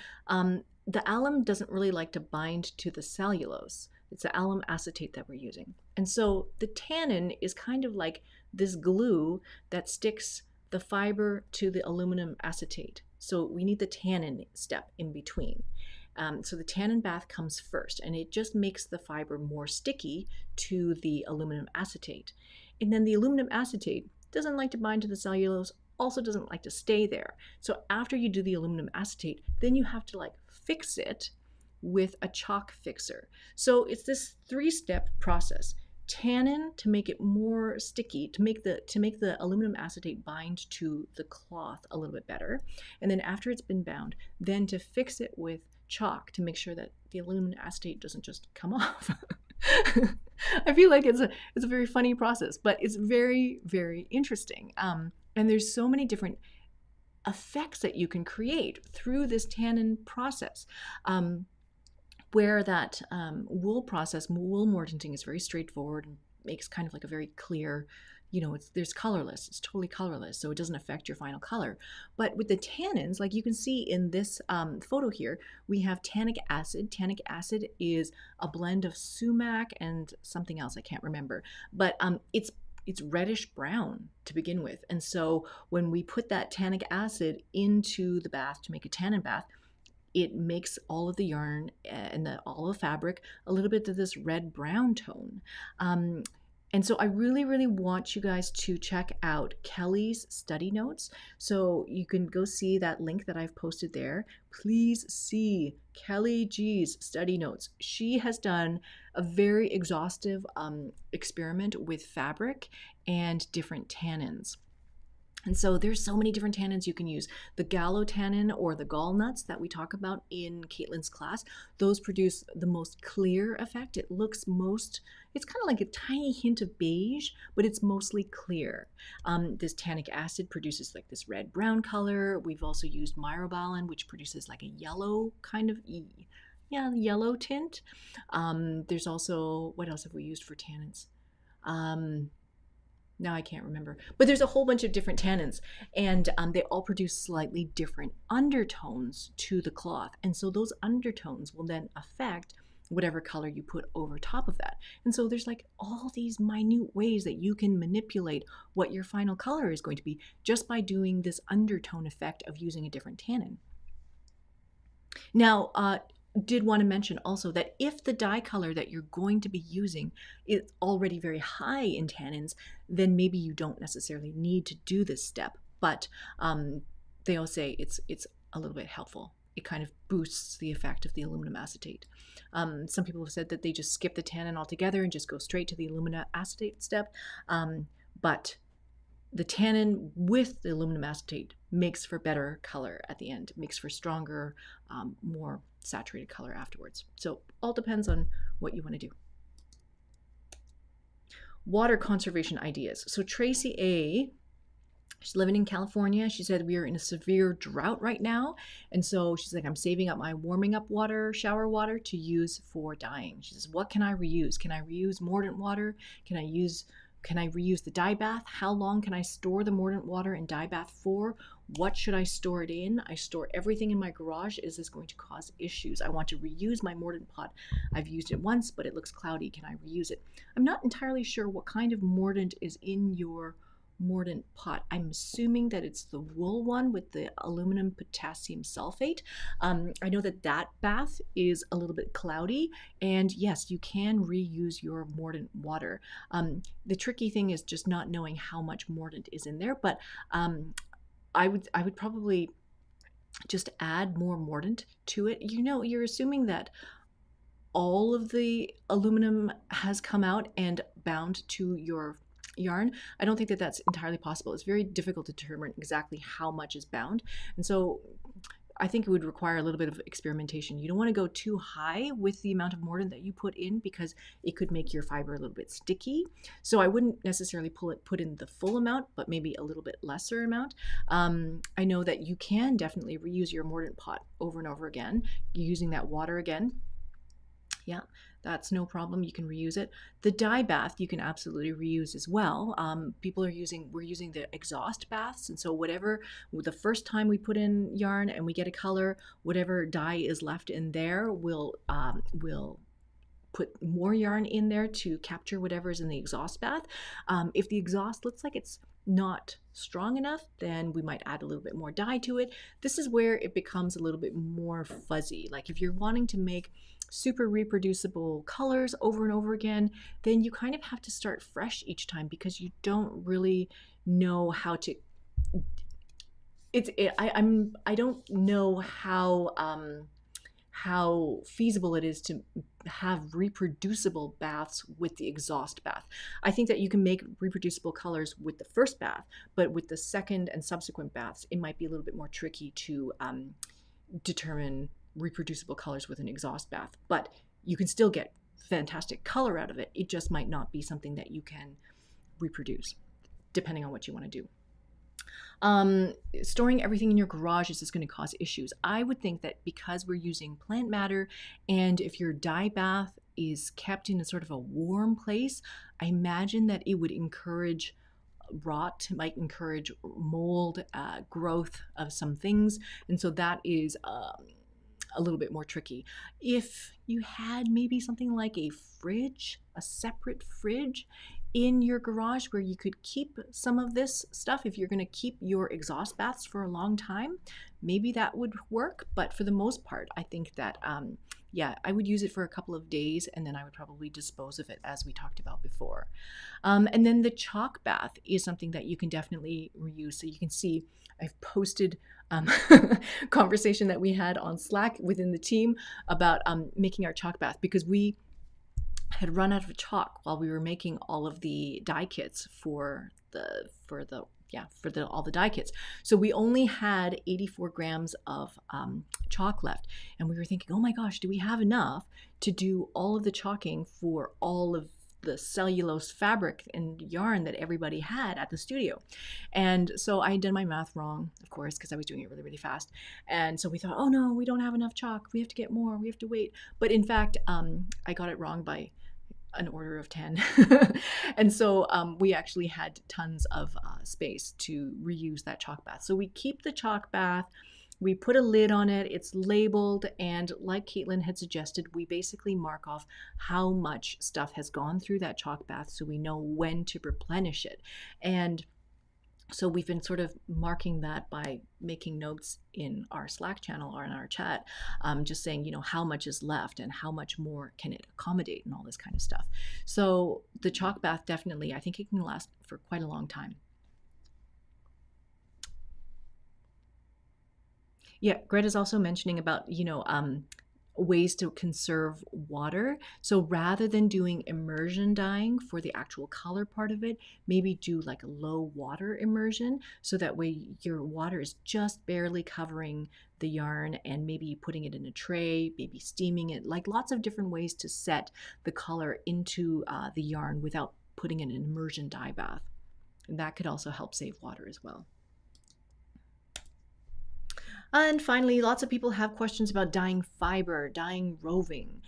the alum doesn't really like to bind to the cellulose. It's the alum acetate that we're using. And so the tannin is kind of like this glue that sticks the fiber to the aluminum acetate. So we need the tannin step in between. So the tannin bath comes first, and it just makes the fiber more sticky to the aluminum acetate. And then the aluminum acetate doesn't like to bind to the cellulose, also doesn't like to stay there. So after you do the aluminum acetate, then you have to like fix it with a chalk fixer. So it's this 3-step process. Tannin to make it more sticky, to make the aluminum acetate bind to the cloth a little bit better. And then after it's been bound, then to fix it with chalk to make sure that the aluminum acetate doesn't just come off. I feel like it's a very funny process, but it's very, very interesting. And there's so many different effects that you can create through this tannin process. Where that wool process, wool mordanting, is very straightforward and makes kind of like a very clear, you know, there's colorless, it's totally colorless, so it doesn't affect your final color. But with the tannins, like you can see in this photo here, we have tannic acid. Tannic acid is a blend of sumac and something else I can't remember, but it's reddish brown to begin with. And so when we put that tannic acid into the bath to make a tannin bath, it makes all of the yarn and all of the fabric a little bit of this red-brown tone. And so I really, really want you guys to check out Kelly's study notes. So you can go see that link that I've posted there. Please see Kelly G's study notes. She has done a very exhaustive experiment with fabric and different tannins. And so there's so many different tannins you can use. The gallo tannin or the gall nuts that we talk about in Caitlin's class, those produce the most clear effect. It looks it's kind of like a tiny hint of beige, but it's mostly clear. This tannic acid produces like this red-brown color. We've also used myrobalan, which produces like a yellow kind of, yellow tint. There's also, what else have we used for tannins? Now I can't remember, but there's a whole bunch of different tannins, and they all produce slightly different undertones to the cloth. And so those undertones will then affect whatever color you put over top of that. And so there's like all these minute ways that you can manipulate what your final color is going to be just by doing this undertone effect of using a different tannin. Now, did want to mention also that if the dye color that you're going to be using is already very high in tannins, then maybe you don't necessarily need to do this step. But they all say it's a little bit helpful. It kind of boosts the effect of the aluminum acetate. Some people have said that they just skip the tannin altogether and just go straight to the aluminum acetate step. But the tannin with the aluminum acetate makes for better color at the end, makes for stronger, more saturated color afterwards. So all depends on what you want to do. Water conservation ideas. So Tracy A., she's living in California. She said we are in a severe drought right now. And so she's like, I'm saving up my warming up water, shower water to use for dyeing. She says, what can I reuse? Can I reuse mordant water? Can I reuse the dye bath? How long can I store the mordant water and dye bath for? What should I store it in? I store everything in my garage. Is this going to cause issues? I want to reuse my mordant pot. I've used it once, but it looks cloudy. Can I reuse it? I'm not entirely sure what kind of mordant is in your mordant pot. I'm assuming that it's the wool one with the aluminum potassium sulfate. I know that bath is a little bit cloudy, and yes, you can reuse your mordant water. The tricky thing is just not knowing how much mordant is in there, but I would probably just add more mordant to it. You're assuming that all of the aluminum has come out and bound to your yarn. I don't think that that's entirely possible. It's very difficult to determine exactly how much is bound. And so I think it would require a little bit of experimentation. You don't want to go too high with the amount of mordant that you put in because it could make your fiber a little bit sticky. So I wouldn't necessarily put in the full amount, but maybe a little bit lesser amount. I know that you can definitely reuse your mordant pot over and over again, using that water again. Yeah, that's no problem. You can reuse it. The dye bath you can absolutely reuse as well. We're using the exhaust baths, and so the first time we put in yarn and we get a color, whatever dye is left in there, we'll put more yarn in there to capture whatever's in the exhaust bath. If the exhaust looks like it's not strong enough, then we might add a little bit more dye to it. This is where it becomes a little bit more fuzzy. Like if you're wanting to make super reproducible colors over and over again, then you kind of have to start fresh each time because you don't really know how to. I don't know how feasible it is to have reproducible baths with the exhaust bath. I think that you can make reproducible colors with the first bath, but with the second and subsequent baths, it might be a little bit more tricky to determine reproducible colors with an exhaust bath. But you can still get fantastic color out of it. It just might not be something that you can reproduce, depending on what you want to do. Storing everything in your garage is just going to cause issues. I would think that because we're using plant matter, and if your dye bath is kept in a sort of a warm place, I imagine that it would encourage rot, might encourage mold, growth of some things, and so that is a little bit more tricky. If you had maybe something like a separate fridge in your garage where you could keep some of this stuff, if you're going to keep your exhaust baths for a long time, maybe that would work. But for the most part, I think that I would use it for a couple of days and then I would probably dispose of it, as we talked about before. And then the chalk bath is something that you can definitely reuse. So you can see I've posted conversation that we had on Slack within the team about making our chalk bath, because we had run out of chalk while we were making all of the dye kits for all the dye kits. So we only had 84 grams of chalk left, and we were thinking, oh my gosh, do we have enough to do all of the chalking for all of the cellulose fabric and yarn that everybody had at the studio? And so I had done my math wrong, of course, because I was doing it really, really fast. And so we thought, oh no, we don't have enough chalk. We have to get more. We have to wait. But in fact, I got it wrong by an order of 10. And so we actually had tons of space to reuse that chalk bath. So we keep the chalk bath. We put a lid on it, it's labeled, and like Caitlin had suggested, we basically mark off how much stuff has gone through that chalk bath so we know when to replenish it. And so we've been sort of marking that by making notes in our Slack channel or in our chat, just saying, how much is left and how much more can it accommodate and all this kind of stuff. So the chalk bath, definitely, I think it can last for quite a long time. Yeah, Greta's also mentioning about, ways to conserve water. So rather than doing immersion dyeing for the actual color part of it, maybe do like a low water immersion, so that way your water is just barely covering the yarn, and maybe putting it in a tray, maybe steaming it, like lots of different ways to set the color into the yarn without putting in an immersion dye bath. And that could also help save water as well. And finally, lots of people have questions about dyeing fiber, dyeing roving.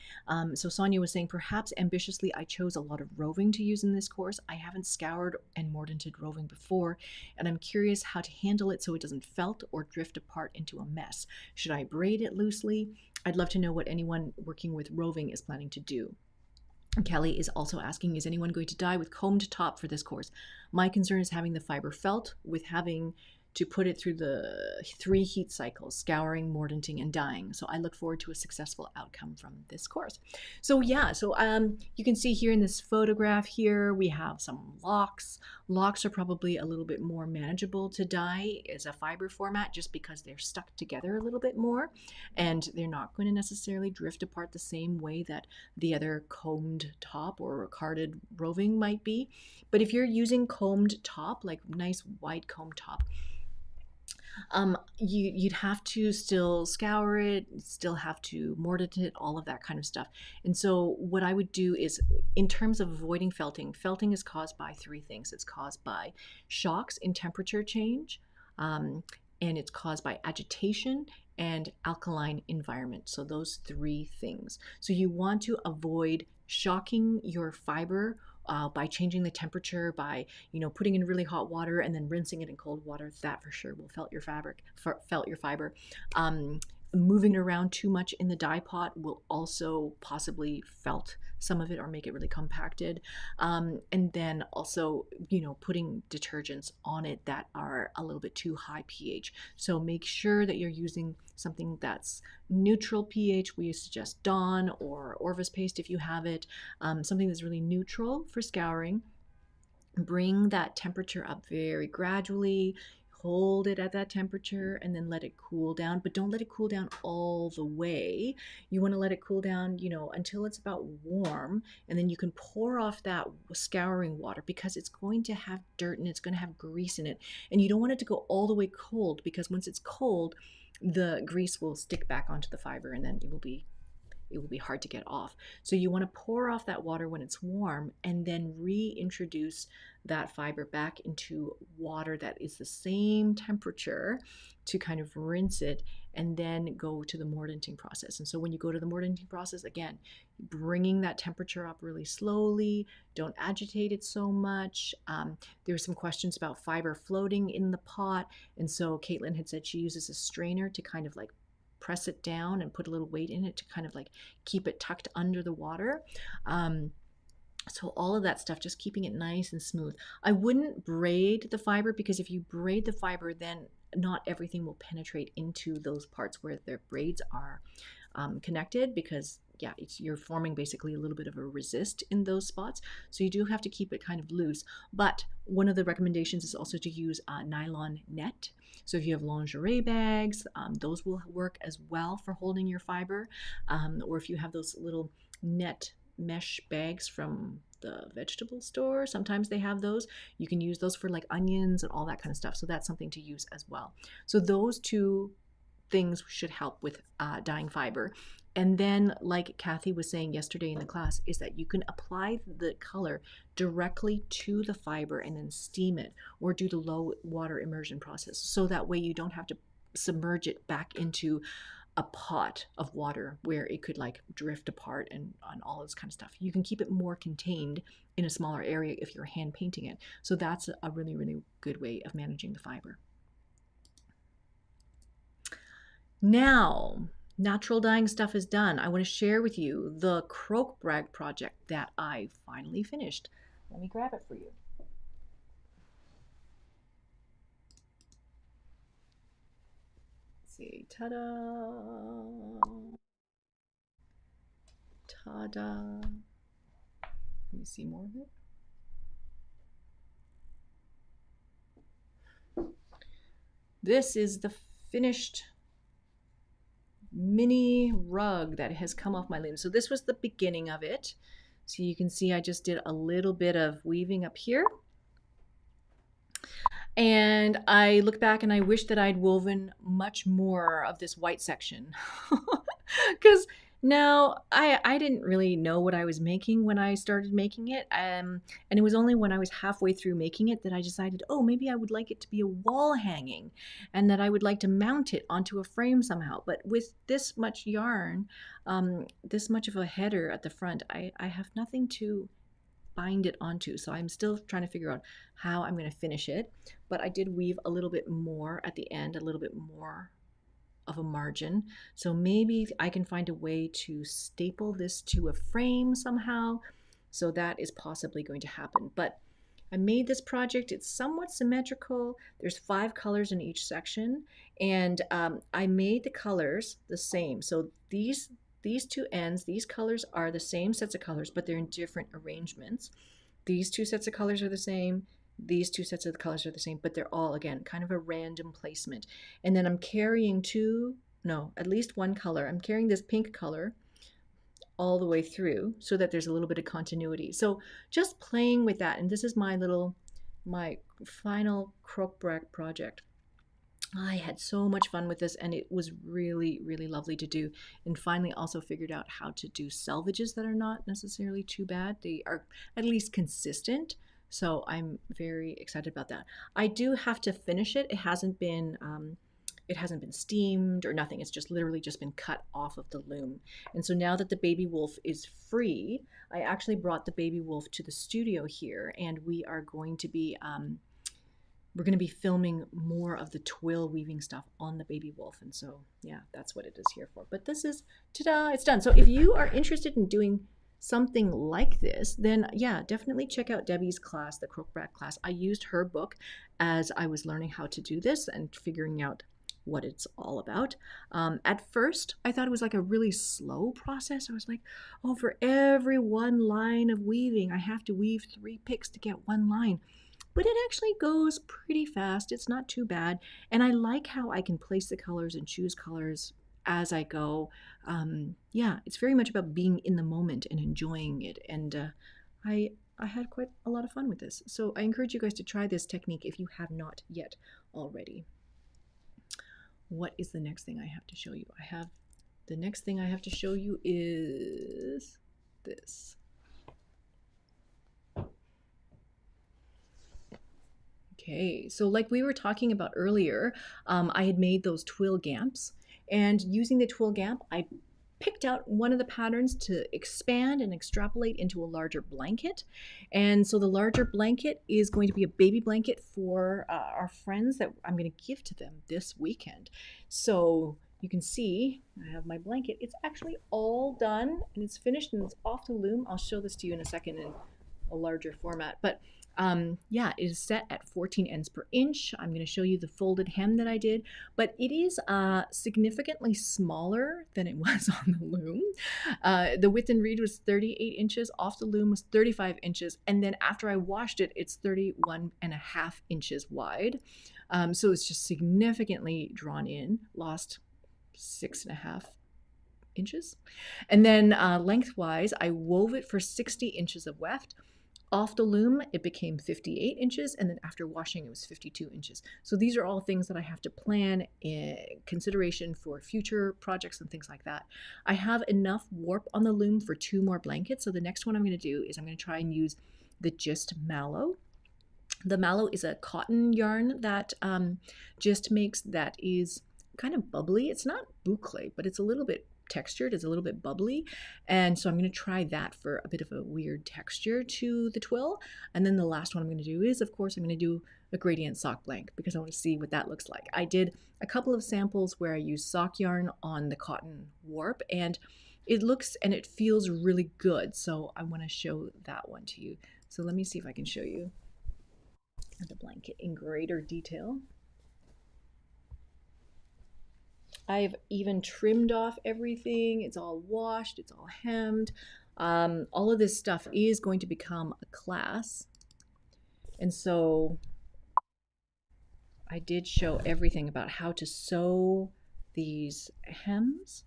So Sonia was saying, perhaps ambitiously, I chose a lot of roving to use in this course. I haven't scoured and mordanted roving before, and I'm curious how to handle it so it doesn't felt or drift apart into a mess. Should I braid it loosely? I'd love to know what anyone working with roving is planning to do. Kelly is also asking, is anyone going to dye with combed top for this course? My concern is having the fiber felt with having to put it through the 3 heat cycles, scouring, mordanting, and dyeing. So I look forward to a successful outcome from this course. So yeah, so you can see here in this photograph here, we have some locks. Locks are probably a little bit more manageable to dye as a fiber format, just because they're stuck together a little bit more, and they're not going to necessarily drift apart the same way that the other combed top or carded roving might be. But if you're using combed top, like nice wide combed top, you'd have to still scour it, still have to mordant it, all of that kind of stuff. And so what I would do is, in terms of avoiding felting, felting is caused by 3 things. It's caused by shocks in temperature change, and it's caused by agitation and alkaline environment. So those 3 things. So you want to avoid shocking your fiber by changing the temperature, by putting in really hot water and then rinsing it in cold water. That for sure will felt your fiber. Moving it around too much in the dye pot will also possibly felt some of it or make it really compacted. And then also, putting detergents on it that are a little bit too high pH. So make sure that you're using something that's neutral pH. We suggest Dawn or Orvis paste if you have it. Something that's really neutral for scouring. Bring that temperature up very gradually. Hold it at that temperature and then let it cool down, but don't let it cool down all the way. You want to let it cool down, until it's about warm, and then you can pour off that scouring water, because it's going to have dirt and it's going to have grease in it, and you don't want it to go all the way cold, because once it's cold, the grease will stick back onto the fiber and then it will be hard to get off. So you want to pour off that water when it's warm, and then reintroduce that fiber back into water that is the same temperature to kind of rinse it, and then go to the mordanting process. And so when you go to the mordanting process, again, bringing that temperature up really slowly, don't agitate it so much. There's some questions about fiber floating in the pot, and so Caitlin had said she uses a strainer to kind of like press it down and put a little weight in it to kind of like keep it tucked under the water. So all of that stuff, just keeping it nice and smooth. I wouldn't braid the fiber, because if you braid the fiber, then not everything will penetrate into those parts where their braids are connected, because you're forming basically a little bit of a resist in those spots. So you do have to keep it kind of loose. But one of the recommendations is also to use nylon net. So if you have lingerie bags, those will work as well for holding your fiber. Or if you have those little net mesh bags from the vegetable store, sometimes they have those. You can use those for like onions and all that kind of stuff. So that's something to use as well. So those 2 things should help with dyeing fiber. And then, like Kathy was saying yesterday in the class, is that you can apply the color directly to the fiber and then steam it, or do the low water immersion process. So that way you don't have to submerge it back into a pot of water where it could like drift apart and all this kind of stuff. You can keep it more contained in a smaller area if you're hand painting it. So that's a really, really good way of managing the fiber. Now, natural dyeing stuff is done. I want to share with you the Croakrak project that I finally finished. Let me grab it for you. Let's see, ta-da! Ta-da! Let me see more of it. This is the finished mini rug that has come off my loom. So this was the beginning of it. So you can see I just did a little bit of weaving up here. And I look back and I wish that I'd woven much more of this white section. Because now I didn't really know what I was making when I started making it. And it was only when I was halfway through making it that I decided, oh, maybe I would like it to be a wall hanging and that I would like to mount it onto a frame somehow. But with this much yarn, this much of a header at the front, I have nothing to bind it onto. So I'm still trying to figure out how I'm going to finish it. But I did weave a little bit more at the end, a little bit more of a margin. So maybe I can find a way to staple this to a frame somehow. So that is possibly going to happen. But I made this project. It's somewhat symmetrical. There's 5 colors in each section. And I made the colors the same. So these 2 ends, these colors are the same sets of colors, but they're in different arrangements. These 2 sets of colors are the same. These 2 sets of the colors are the same, but they're all, again, kind of a random placement. And then I'm carrying at least 1 color. I'm carrying this pink color all the way through so that there's a little bit of continuity. So just playing with that. And this is my final Croakrak project. I had so much fun with this, and it was really, really lovely to do. And finally also figured out how to do selvages that are not necessarily too bad. They are at least consistent. So I'm very excited about that. I do have to finish it. It hasn't been steamed or nothing. It's just literally just been cut off of the loom. And so now that the baby wolf is free, I actually brought the baby wolf to the studio here, and we are going to be filming more of the twill weaving stuff on the baby wolf. And so, yeah, that's what it is here for. But this is, ta-da, it's done. So if you are interested in doing something like this, then yeah, definitely check out Debbie's class, the Croakrak class. I used her book as I was learning how to do this and figuring out what it's all about. At first, I thought it was like a really slow process. I was like, oh, for every 1 line of weaving, I have to weave 3 picks to get 1 line. But it actually goes pretty fast. It's not too bad. And I like how I can place the colors and choose colors as I go. Yeah, it's very much about being in the moment and enjoying it. And I had quite a lot of fun with this. So I encourage you guys to try this technique if you have not yet already. What is the next thing I have to show you? The next thing I have to show you is this. Okay, so like we were talking about earlier, I had made those twill gamps, and using the twill gamp, I picked out one of the patterns to expand and extrapolate into a larger blanket. And so the larger blanket is going to be a baby blanket for our friends that I'm going to give to them this weekend. So you can see I have my blanket. It's actually all done and it's finished and it's off the loom. I'll show this to you in a second in a larger format. But yeah, it is set at 14 ends per inch. I'm going to show you the folded hem that I did, but it is significantly smaller than it was on the loom. The width and reed was 38 inches, off the loom was 35 inches, and then after I washed it, it's 31.5 inches wide. So it's just significantly drawn in, lost 6.5 inches. And then lengthwise, I wove it for 60 inches of weft. Off the loom, it became 58 inches, and then after washing, it was 52 inches. So these are all things that I have to plan in consideration for future projects and things like that. I have enough warp on the loom for 2 more blankets, so the next one I'm going to do is I'm going to try and use the Gist Mallow. The mallow is a cotton yarn that Gist makes that is kind of bubbly. It's not boucle, but it's a little bit textured, it's a little bit bubbly, and so I'm going to try that for a bit of a weird texture to the twill. And then the last one I'm going to do is, of course, I'm going to do a gradient sock blank because I want to see what that looks like. I did a couple of samples where I used sock yarn on the cotton warp, and it looks and it feels really good, so I want to show that one to you. So let me see if I can show you the blanket in greater detail. I've even trimmed off everything. It's all washed, it's all hemmed. All of this stuff is going to become a class. And so I did show everything about how to sew these hems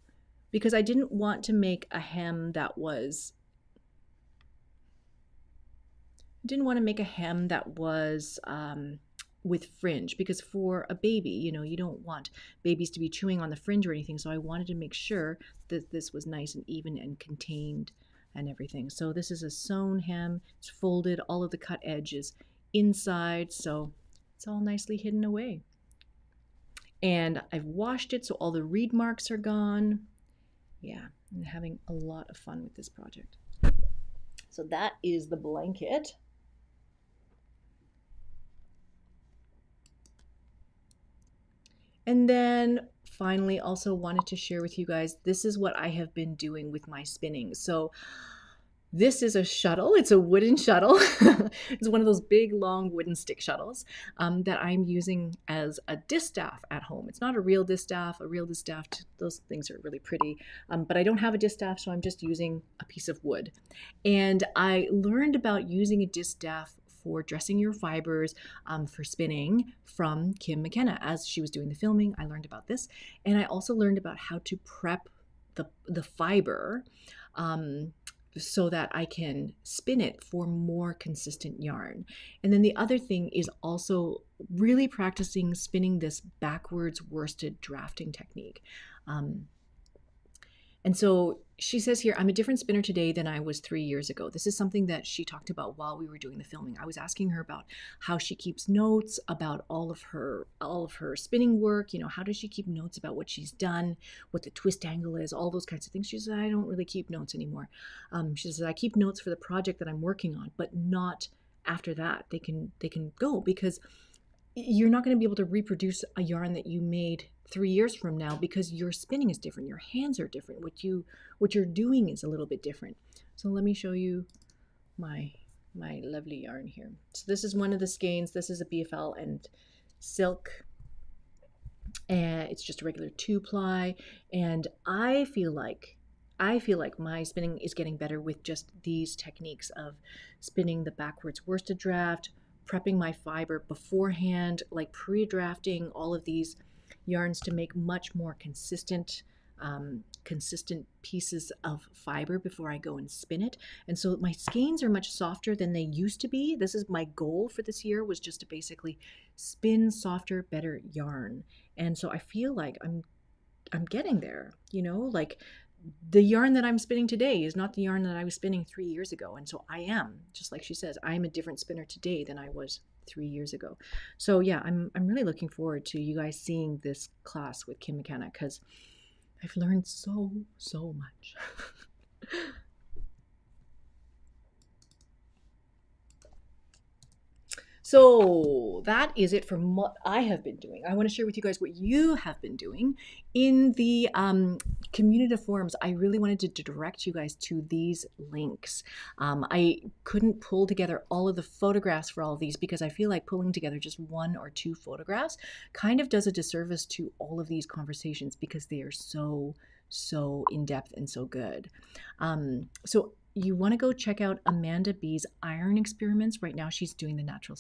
because I didn't want to make a hem that was with fringe, because for a baby, you don't want babies to be chewing on the fringe or anything. So I wanted to make sure that this was nice and even and contained and everything. So this is a sewn hem. It's folded. All of the cut edge is inside, so it's all nicely hidden away. And I've washed it, so all the reed marks are gone. Yeah, I'm having a lot of fun with this project. So that is the blanket. And then finally, also wanted to share with you guys, this is what I have been doing with my spinning. So this is a shuttle. It's a wooden shuttle. It's one of those big, long wooden stick shuttles that I'm using as a distaff at home. It's not a real distaff. A real distaff, those things are really pretty. But I don't have a distaff, so I'm just using a piece of wood. And I learned about using a distaff for dressing your fibers for spinning from Kim McKenna. As she was doing the filming, I learned about this. And I also learned about how to prep the fiber so that I can spin it for more consistent yarn. And then the other thing is also really practicing spinning this backwards worsted drafting technique. And so she says here, I'm a different spinner today than I was 3 years ago. This is something that she talked about while we were doing the filming. I was asking her about how she keeps notes about all of her spinning work. How does she keep notes about what she's done, what the twist angle is, all those kinds of things. She says, I don't really keep notes anymore. She says, I keep notes for the project that I'm working on, but not after that. They can go, because you're not going to be able to reproduce a yarn that you made 3 years from now, because your spinning is different, your hands are different, what you're doing is a little bit different. So let me show you my lovely yarn here. So this is one of the skeins. This is a BFL and silk, and it's just a regular 2-ply. And I feel like my spinning is getting better with just these techniques of spinning the backwards worsted draft, prepping my fiber beforehand, like pre-drafting all of these yarns to make much more consistent pieces of fiber before I go and spin it. And so my skeins are much softer than they used to be. This is my goal for this year, was just to basically spin softer, better yarn. And so I feel like I'm getting there, like the yarn that I'm spinning today is not the yarn that I was spinning 3 years ago. And so I am, just like she says, I'm a different spinner today than I was 3 years ago. So yeah, I'm really looking forward to you guys seeing this class with Kim McKenna, because I've learned so much. So that is it for what I have been doing. I want to share with you guys what you have been doing in the community forums. I really wanted to direct you guys to these links. I couldn't pull together all of the photographs for all of these, because I feel like pulling together just 1 or 2 photographs kind of does a disservice to all of these conversations, because they are so in-depth and so good. So you want to go check out Amanda B's iron experiments. Right now she's doing the natural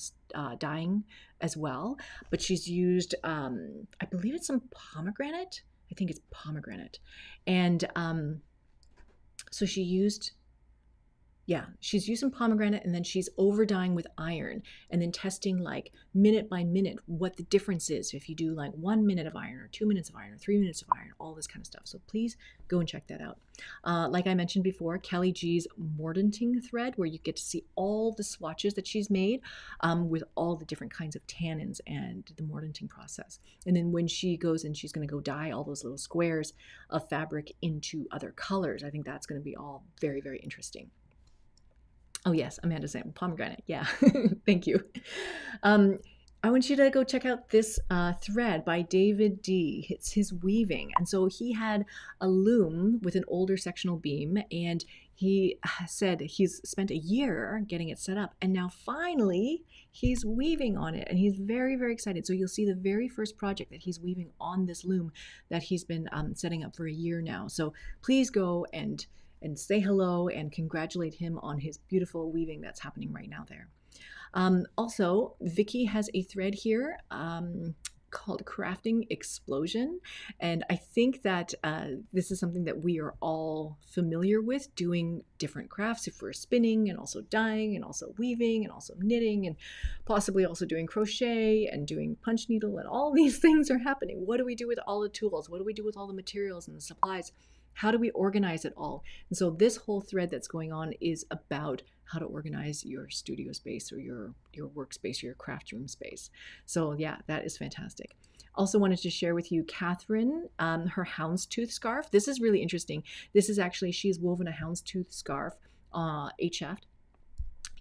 dyeing as well, but she's used, I believe it's some pomegranate. I think it's pomegranate. And so she's using pomegranate, and then she's over dyeing with iron, and then testing like minute by minute what the difference is if you do like 1 minute of iron, or 2 minutes of iron, or 3 minutes of iron, all this kind of stuff. So please go and check that out. Like I mentioned before, Kelly G's mordanting thread, where you get to see all the swatches that she's made with all the different kinds of tannins and the mordanting process. And then when she goes and she's going to go dye all those little squares of fabric into other colors, I think that's going to be all very, very interesting. Oh yes, Amanda saying pomegranate. Yeah, thank you. I want you to go check out this thread by David D. It's his weaving. And so he had a loom with an older sectional beam, and he said he's spent a year getting it set up, and now finally he's weaving on it, and he's very, very excited. So you'll see the very first project that he's weaving on this loom that he's been setting up for a year now. So please go and say hello and congratulate him on his beautiful weaving that's happening right now there. Also, Vicky has a thread here called Crafting Explosion. And I think that this is something that we are all familiar with, doing different crafts. If we're spinning and also dyeing and also weaving and also knitting and possibly also doing crochet and doing punch needle, and all these things are happening. What do we do with all the tools? What do we do with all the materials and the supplies? How do we organize it all? And so this whole thread that's going on is about how to organize your studio space or your workspace or your craft room space. So yeah, that is fantastic. Also wanted to share with you Catherine, her houndstooth scarf. This is really interesting. This is actually, she's woven a houndstooth scarf, 8-shaft,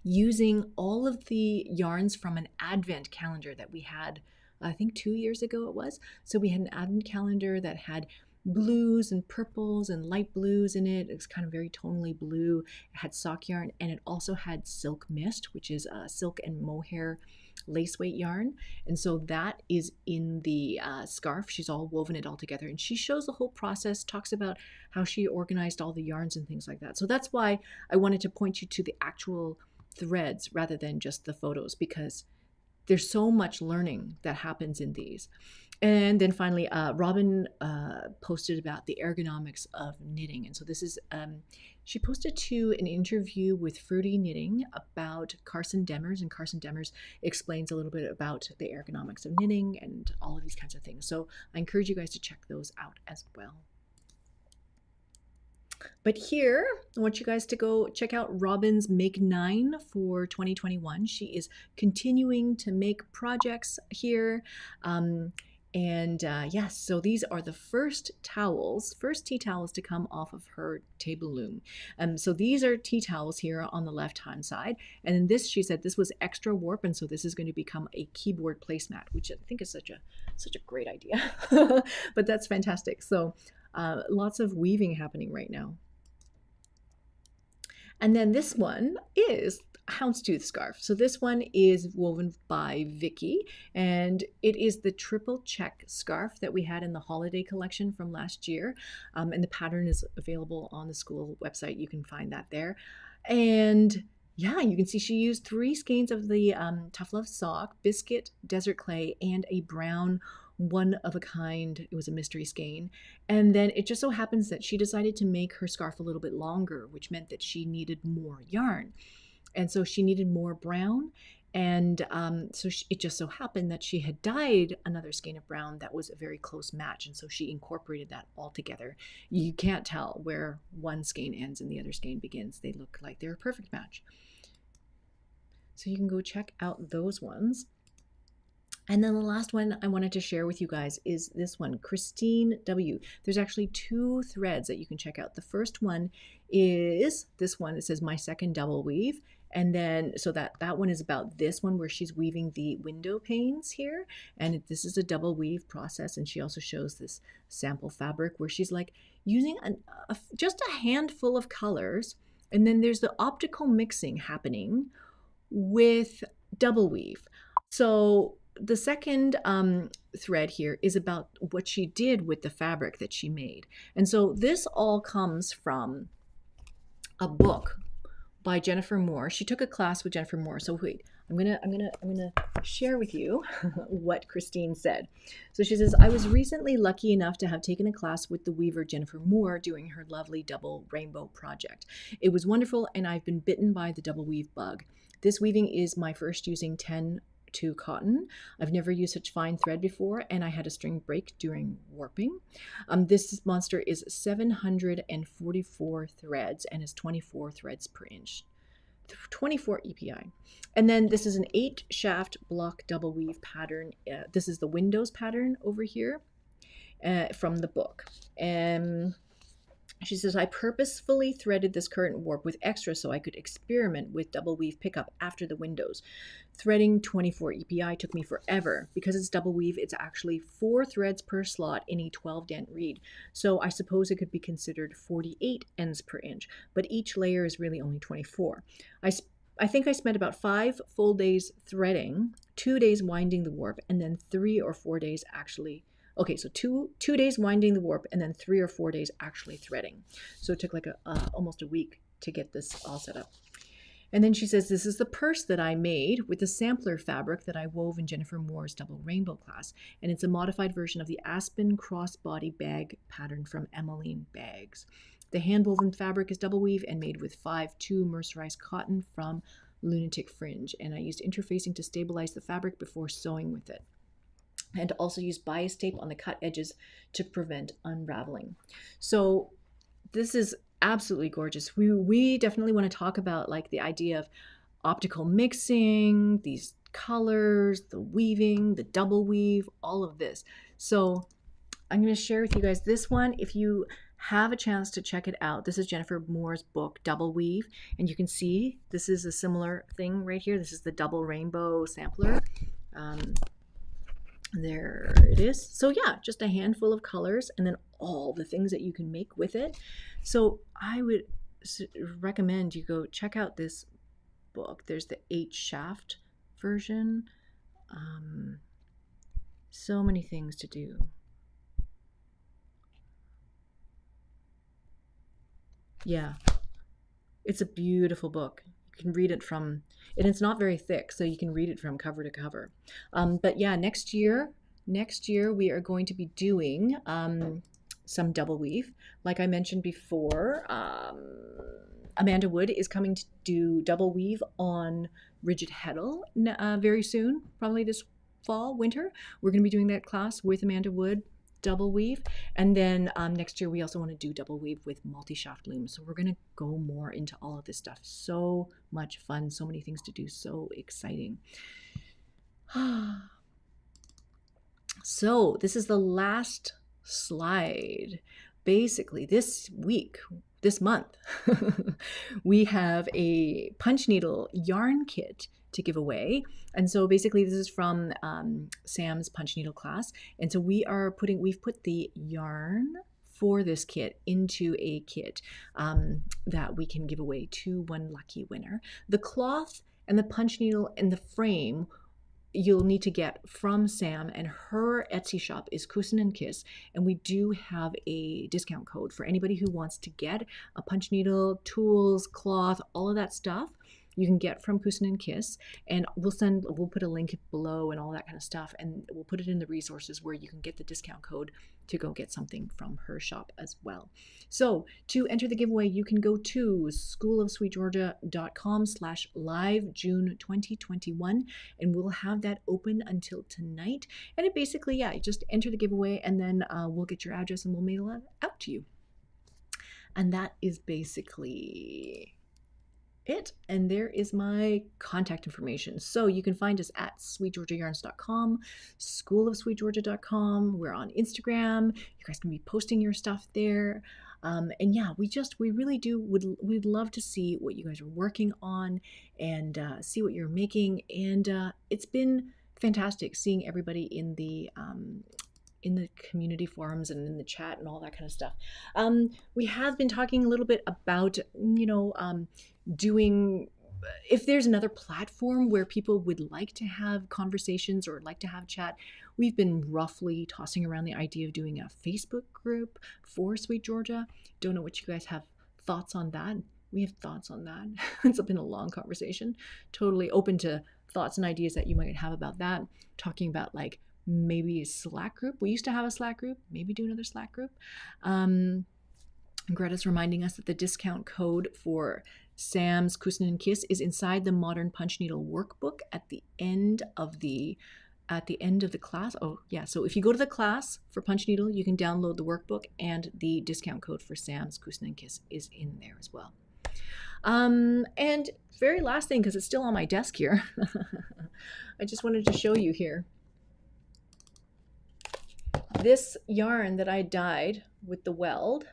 using all of the yarns from an advent calendar that we had, I think 2 years ago it was. So we had an advent calendar that had blues and purples and light blues in it. It was kind of very tonally blue. It had sock yarn, and it also had silk mist, which is silk and mohair lace weight yarn. And so that is in the scarf. She's all woven it all together, and she shows the whole process, talks about how she organized all the yarns and things like that. So that's why I wanted to point you to the actual threads rather than just the photos, because there's so much learning that happens in these. And then finally, Robin posted about the ergonomics of knitting. And so this is, she posted to an interview with Fruity Knitting about Carson Demers, and Carson Demers explains a little bit about the ergonomics of knitting and all of these kinds of things. So I encourage you guys to check those out as well. But here, I want you guys to go check out Robin's Make 9 for 2021. She is continuing to make projects here. Yes, so these are the first tea towels to come off of her table loom. So these are tea towels here on the left-hand side. And then this, she said, this was extra warp, and so this is going to become a keyboard placemat, which I think is such a great idea. But that's fantastic. So lots of weaving happening right now. And then this one is a houndstooth scarf. So this one is woven by Vicky, and it is the triple check scarf that we had in the holiday collection from last year. And the pattern is available on the school website. You can find that there. And yeah, you can see she used 3 skeins of the Tough Love sock, biscuit, desert clay, and a brown one-of-a-kind, it was a mystery skein. And then it just so happens that she decided to make her scarf a little bit longer, which meant that she needed more yarn. And so she needed more brown. And it just so happened that she had dyed another skein of brown that was a very close match. And so she incorporated that all together. You can't tell where one skein ends and the other skein begins. They look like they're a perfect match. So you can go check out those ones. And then the last one I wanted to share with you guys is this one, Christine W. There's actually 2 threads that you can check out. The first one is this one. It says My Second Double Weave. And then, so that one is about this one where she's weaving the window panes here. And this is a double weave process. And she also shows this sample fabric where she's like using just a handful of colors. And then there's the optical mixing happening with double weave. So the second thread here is about what she did with the fabric that she made. And so this all comes from a book by Jennifer Moore. She took a class with Jennifer Moore. So wait, I'm gonna share with you what Christine said. So she says, I was recently lucky enough to have taken a class with the weaver Jennifer Moore doing her lovely double rainbow project. It was wonderful, and I've been bitten by the double weave bug. This weaving is my first using 10-2 cotton. I've never used such fine thread before, and I had a string break during warping. This monster is 744 threads and is 24 threads per inch. 24 EPI. And then this is an 8-shaft block double weave pattern. This is the Windows pattern over here from the book. And she says, I purposefully threaded this current warp with extra so I could experiment with double weave pickup after the windows. Threading 24 EPI took me forever. Because it's double weave, it's actually 4 threads per slot in a 12-dent reed. So I suppose it could be considered 48 ends per inch, but each layer is really only 24. I think I spent about 5 full days threading, 2 days winding the warp, and then 3 or 4 days actually. Okay, so two days winding the warp and then 3 or 4 days actually threading. So it took like almost a week to get this all set up. And then she says, this is the purse that I made with the sampler fabric that I wove in Jennifer Moore's Double Rainbow class. And it's a modified version of the Aspen crossbody bag pattern from Emmeline Bags. The hand-woven fabric is double weave and made with 5/2 mercerized cotton from Lunatic Fringe. And I used interfacing to stabilize the fabric before sewing with it. And also used bias tape on the cut edges to prevent unraveling. So this is absolutely gorgeous. We definitely want to talk about like the idea of optical mixing, these colors, the weaving, the double weave, all of this. So I'm going to share with you guys this one. If you have a chance to check it out, this is Jennifer Moore's book, Double Weave. And you can see this is a similar thing right here. This is the double rainbow sampler. There it is. So yeah, just a handful of colors and then all the things that you can make with it. So I would recommend you go check out this book. There's the 8 shaft version. So many things to do. Yeah, it's a beautiful book. You can read it from, and it's not very thick, so you can read it from cover to cover. But yeah, next year we are going to be doing some double weave. Like I mentioned before, Amanda Wood is coming to do double weave on rigid heddle very soon, probably this fall, winter. We're going to be doing that class with Amanda Wood, double weave. And then next year we also want to do double weave with multi-shaft looms. So we're going to go more into all of this stuff. So much fun, so many things to do, so exciting. So this is the last slide. Basically this week, this month, we have a punch needle yarn kit to give away. And so basically this is from Sam's punch needle class. And so we've put the yarn for this kit into a kit that we can give away to one lucky winner. The cloth and the punch needle and the frame you'll need to get from Sam, and her Etsy shop is Kusin and Kiss, and we do have a discount code for anybody who wants to get a punch needle, tools, cloth, all of that stuff. You can get from Kusin and Kiss, and we'll put a link below and all that kind of stuff, and we'll put it in the resources where you can get the discount code to go get something from her shop as well. So to enter the giveaway, you can go to schoolofsweetgeorgia.com/live June 2021, and we'll have that open until tonight. And it basically, yeah, you just enter the giveaway, and then we'll get your address and we'll mail it out to you. And that is basically it. And there is my contact information. So you can find us at sweetgeorgiayarns.com, schoolofsweetgeorgia.com. We're on Instagram. You guys can be posting your stuff there. And yeah, we really we'd love to see what you guys are working on and see what you're making. And it's been fantastic seeing everybody in the community forums and in the chat and all that kind of stuff. We have been talking a little bit about, doing, if there's another platform where people would like to have conversations or like to have chat. We've been roughly tossing around the idea of doing a Facebook group for Sweet Georgia. Don't know what you guys have thoughts on that. We have thoughts on that. It's been a long conversation. Totally open to thoughts and ideas that you might have about that. Talking about like maybe a Slack group. We used to have a Slack group. Maybe do another Slack group. Greta's reminding us that the discount code for Sam's Kusin and Kiss is inside the Modern Punch Needle workbook at the end of the class. Oh yeah, so if you go to the class for punch needle, you can download the workbook, and the discount code for Sam's Kusin and Kiss is in there as well. And very last thing, because it's still on my desk here, I just wanted to show you here. This yarn that I dyed with the weld,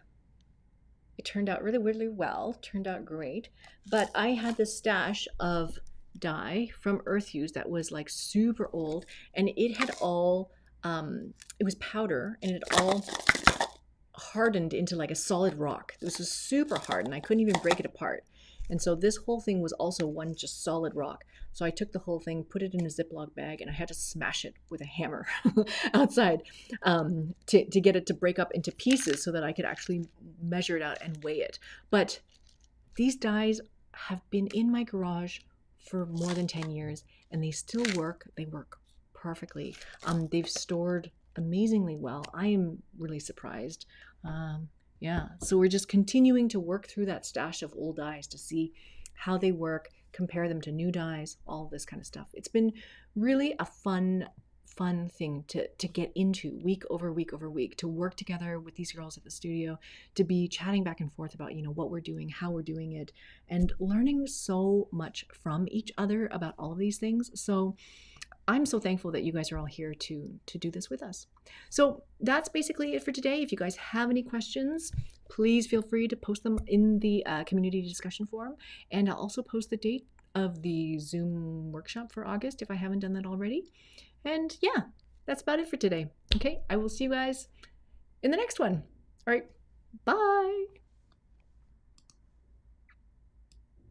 it turned out really, really well, turned out great. But I had this stash of dye from Earth Hues that was like super old, and it had all, it was powder, and it all hardened into like a solid rock. This was super hard, and I couldn't even break it apart. And so this whole thing was also one just solid rock. So I took the whole thing, put it in a Ziploc bag, and I had to smash it with a hammer outside to get it to break up into pieces so that I could actually measure it out and weigh it. But these dyes have been in my garage for more than 10 years, and they still work. They work perfectly. They've stored amazingly well. I am really surprised. Yeah, so we're just continuing to work through that stash of old dies to see how they work, compare them to new dies, all this kind of stuff. It's been really a fun thing to get into week over week over week, to work together with these girls at the studio, to be chatting back and forth about, what we're doing, how we're doing it, and learning so much from each other about all of these things. So I'm so thankful that you guys are all here to do this with us. So that's basically it for today. If you guys have any questions, please feel free to post them in the community discussion forum, and I'll also post the date of the Zoom workshop for August if I haven't done that already. And yeah, that's about it for today. Okay, I will see you guys in the next one. All right, bye.